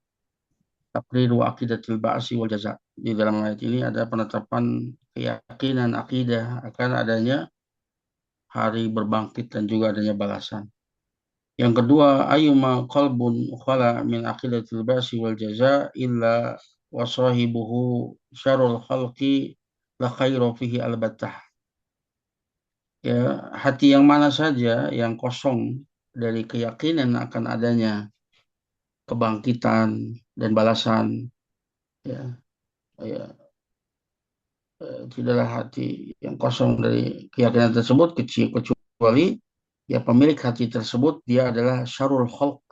takrir wa aqidatil ba'si wal jaza. Di dalam ayat ini ada penetapan keyakinan akidah akan adanya hari berbangkit dan juga adanya balasan. Yang kedua, ayyuma qalbun khala min aqidatil ba'si wal jaza illa wa sahibuhu syarul khalqi la khairu fihi albatah. Ya, hati yang mana saja yang kosong dari keyakinan akan adanya kebangkitan dan balasan, ya, ya tidaklah hati yang kosong dari keyakinan tersebut kecil kecuali ya pemilik hati tersebut dia adalah syarul khalq,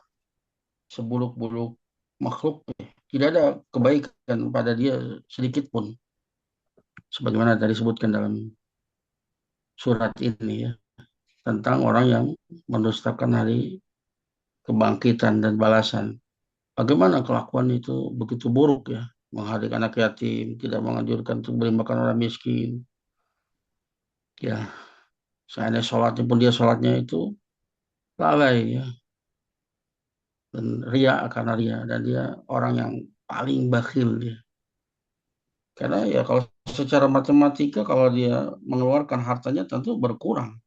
sebuluk-buluk makhluk, ya. Tidak ada kebaikan pada dia sedikit pun, sebagaimana tadi disebutkan dalam surat ini ya, tentang orang yang mendustakan hari kebangkitan dan balasan. Bagaimana kelakuan itu begitu buruk ya, menghadik anak yatim, tidak menganjurkan untuk beri makan orang miskin. Ya, seandainya sholatnya pun dia sholatnya itu lalai ya, dan ria karena ria, dan dia orang yang paling bakhil dia. Karena ya kalau secara matematika kalau dia mengeluarkan hartanya tentu berkurang,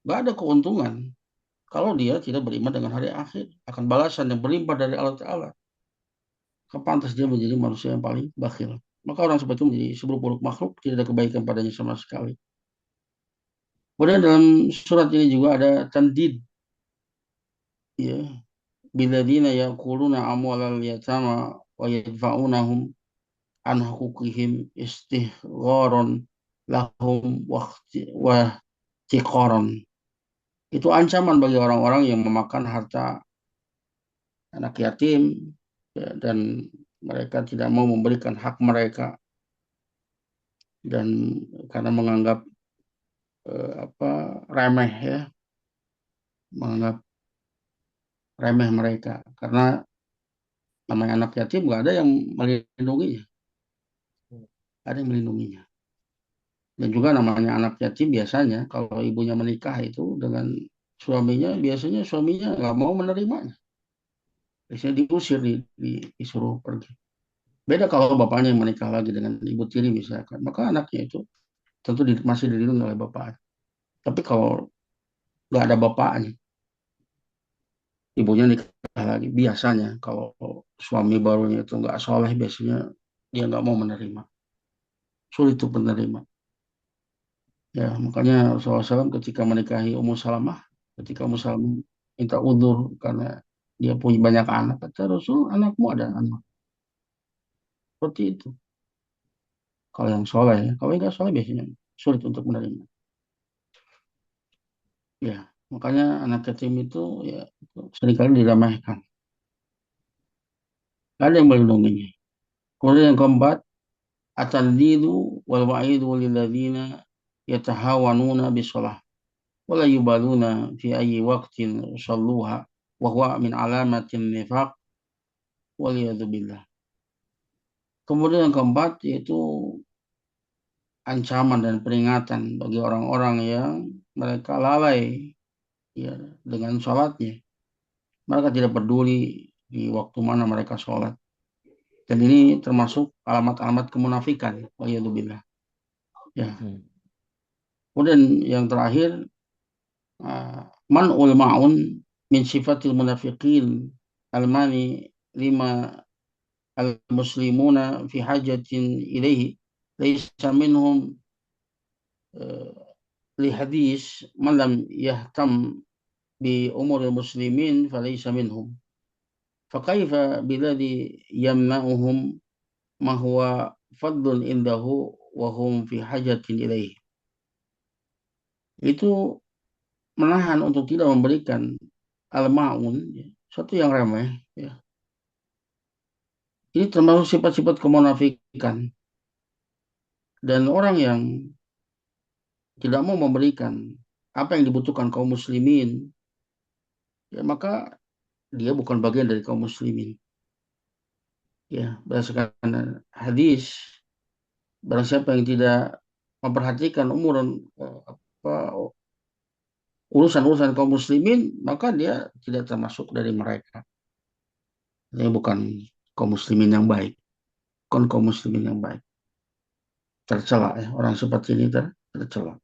nggak ada keuntungan kalau dia tidak beriman dengan hari akhir akan balasan yang berlimpah dari Allah Taala. Kepantas dia menjadi manusia yang paling bakhil. Maka orang seperti itu menjadi seburuk-buruk makhluk, tidak ada kebaikan padanya sama sekali. Kemudian dalam surat ini juga ada tandid, ya, biladina yaquluna amwalal yatama wa yadfa'unahum an hukukihim istihgharan lahum wa tiqaran. Itu ancaman bagi orang-orang yang memakan harta anak yatim, ya, dan mereka tidak mau memberikan hak mereka, dan karena menganggap apa, remeh, ya, menganggap remeh mereka karena namanya anak yatim nggak ada yang melindunginya, ada yang melindunginya. Dan juga namanya anak yatim biasanya kalau ibunya menikah itu dengan suaminya, biasanya suaminya nggak mau menerimanya, biasanya diusir, disuruh pergi. Beda kalau bapaknya yang menikah lagi dengan ibu tiri misalkan, maka anaknya itu tentu masih dilindungi oleh bapaknya. Tapi kalau nggak ada bapaknya, ibunya nikah lagi, biasanya kalau suami barunya itu nggak soleh, biasanya dia nggak mau menerima, sulit untuk menerima. Ya, makanya Rasulullah SAW ketika menikahi Ummu Salamah, ketika Ummu Salamah minta udzur karena dia punya banyak anak, kata Rasul, anakmu ada anak. Seperti itu. Kalau yang soleh, ya. Kalau yang nggak soleh biasanya sulit untuk menerima. Ya, makanya anak yatim itu ya itu seringkali diramaikan. Gak ada yang melindunginya. Kemudian yang keempat, at-tandidu wal wa'idu lilladzina yatahawanuna bisolah wala yubaluna fi ayyi waqtin salluha wa huwa min alamatin nifaq waliyadzubillah. Kemudian yang keempat yaitu ancaman dan peringatan bagi orang-orang yang mereka lalai, ya, dengan sholatnya. Mereka tidak peduli di waktu mana mereka sholat. Dan ini termasuk alamat-alamat kemunafikan. Waliyadzubillah. Ya. Hmm. Kemudian yang terakhir, man'ul ma'un min sifatil munafiqin almani lima al-muslimuna fi hajatin ilaihi laisa minhum li hadis man lam yahtam bi umuril muslimin falaysa minhum fakaifa billadhi yamna'uhum ma huwa fadlun indahu wa hum fi hajatin ilaihi. Itu menahan untuk tidak memberikan al-ma'un, ya, suatu yang remeh, ya. Ini termasuk sifat-sifat kemunafikan, dan orang yang tidak mau memberikan apa yang dibutuhkan kaum muslimin, ya maka dia bukan bagian dari kaum muslimin. Ya, berdasarkan hadis, barang siapa yang tidak memperhatikan apa, urusan-urusan kaum muslimin, maka dia tidak termasuk dari mereka. Dia bukan kaum muslimin yang baik, bukan kaum muslimin yang baik. Tercela, ya, orang seperti ini tercela.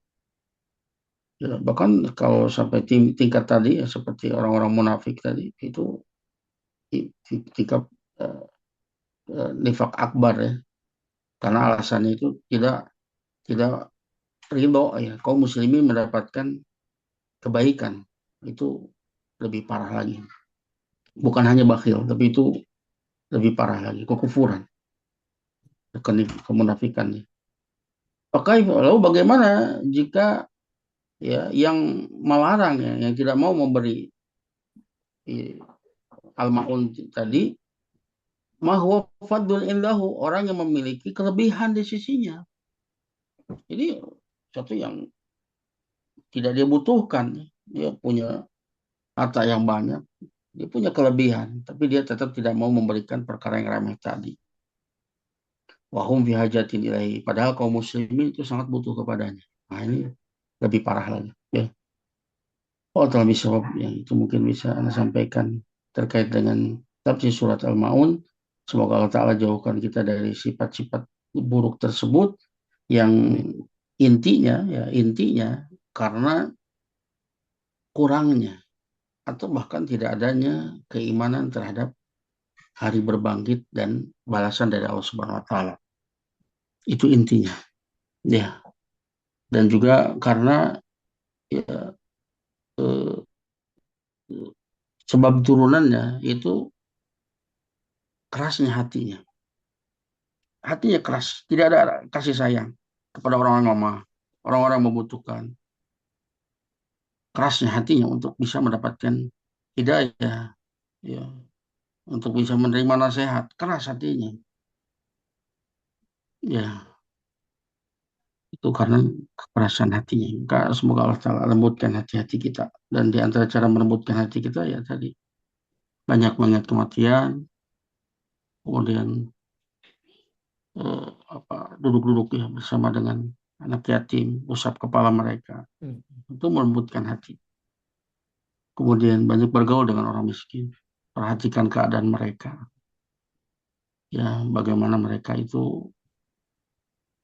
Ya, bahkan kalau sampai tingkat tadi, ya, seperti orang-orang munafik tadi, itu tingkat eh, nifak akbar, ya, karena alasannya itu tidak tidak ridho, ya, kaum muslimin mendapatkan kebaikan. Itu lebih parah lagi, bukan hanya bakhil, tapi itu lebih parah lagi, kekufuran, kemunafikan. Oke, lalu bagaimana jika, ya, yang melarang, ya, yang tidak mau memberi, ya, al-ma'un tadi, mahwa fadlun indahu, orang yang memiliki kelebihan di sisinya. Jadi satu yang tidak dia butuhkan, dia punya harta yang banyak, dia punya kelebihan, tapi dia tetap tidak mau memberikan perkara yang remeh tadi. Wahum fi hajatin ilahi, padahal kaum muslimin itu sangat butuh kepadanya. Nah, ini lebih parah lagi, ya. Oh, telah bisa, yang itu mungkin bisa Anda sampaikan terkait dengan tafsir surat Al-Maun. Semoga Allah Ta'ala jauhkan kita dari sifat-sifat buruk tersebut yang Amin. intinya karena kurangnya atau bahkan tidak adanya keimanan terhadap hari berbangkit dan balasan dari Allah Subhanahu wa taala. Itu intinya. Ya, dan juga karena ya, eh, sebab turunannya itu kerasnya hatinya. Hatinya keras, tidak ada kasih sayang kepada orang-orang lemah, orang-orang yang membutuhkan. Kerasnya hatinya untuk bisa mendapatkan hidayah, ya, untuk bisa menerima nasihat. Keras hatinya. Ya, itu karena kekerasan hatinya. Maka semoga Allah Ta'ala lembutkan hati-hati kita. Dan di antara cara melembutkan hati kita ya tadi banyak mengingat kematian, kemudian duduk-duduk ya bersama dengan anak yatim, usap kepala mereka, Hmm. itu melembutkan hati. Kemudian banyak bergaul dengan orang miskin, perhatikan keadaan mereka, ya bagaimana mereka itu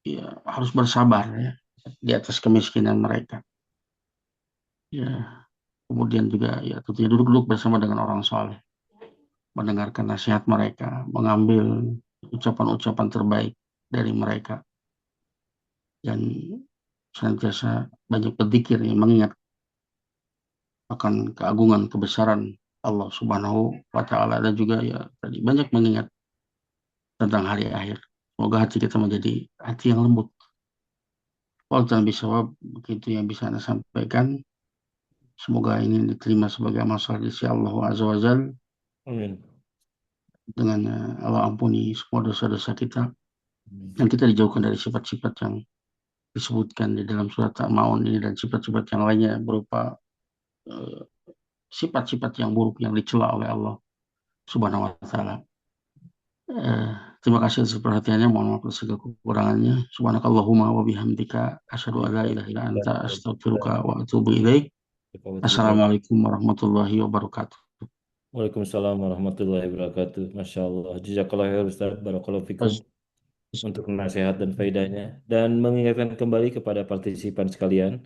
ya harus bersabar ya di atas kemiskinan mereka. Ya, kemudian juga ya tentunya duduk-duduk bersama dengan orang soleh, mendengarkan nasihat mereka, mengambil ucapan-ucapan terbaik dari mereka, dan senantiasa banyak berzikir yang mengingat akan keagungan kebesaran Allah Subhanahu wa taala dan juga ya tadi banyak mengingat tentang hari akhir. Semoga hati kita menjadi hati yang lembut. Waltan bisawab begitu yang bisa Anda sampaikan. Semoga ini diterima sebagai amal saleh di sisi Allah Azza wa Jal. Amin. Dengan Allah ampuni semua dosa-dosa kita Amin. dan kita dijauhkan dari sifat-sifat yang disebutkan di dalam surat Al-Maun ini dan sifat-sifat yang lainnya berupa eh, sifat-sifat yang buruk yang dicela oleh Allah Subhanahu wa taala. Eh, Terima kasih atas perhatiannya. Mohon maaf atas segala kekurangannya. Subhanakallahumma wa bihamdika asyhadu an la ilaha illa anta astaghfiruka wa atubu ilaik. Assalamualaikum warahmatullahi wabarakatuh. Waalaikumsalam warahmatullahi wabarakatuh. Masya Allah. Jazakallah khair Ustaz. Barakallahu fikum untuk nasihat dan faedahnya. Dan mengingatkan kembali kepada partisipan sekalian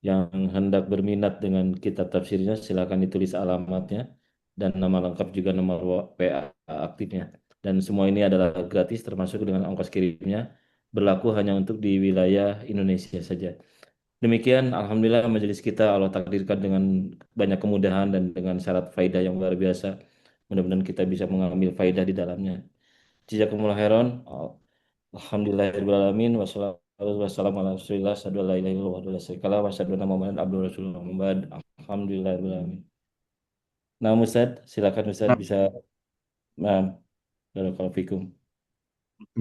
yang hendak berminat dengan kitab tafsirnya, silakan ditulis alamatnya dan nama lengkap juga nomor PA aktifnya. Dan semua ini adalah gratis termasuk dengan ongkos kirimnya, berlaku hanya untuk di wilayah Indonesia saja. Demikian, Alhamdulillah majelis kita Allah takdirkan dengan banyak kemudahan dan dengan syarat faidah yang luar biasa. Mudah-mudahan kita bisa mengambil faidah di dalamnya. Jazakumullah khairan. Alhamdulillahirrahmanirrahim. Wassalamualaikum warahmatullahi wabarakatuh. Alhamdulillahirrahmanirrahim. Nah, Ustaz, silakan Ustaz bisa. Nah, barakallahu fikum.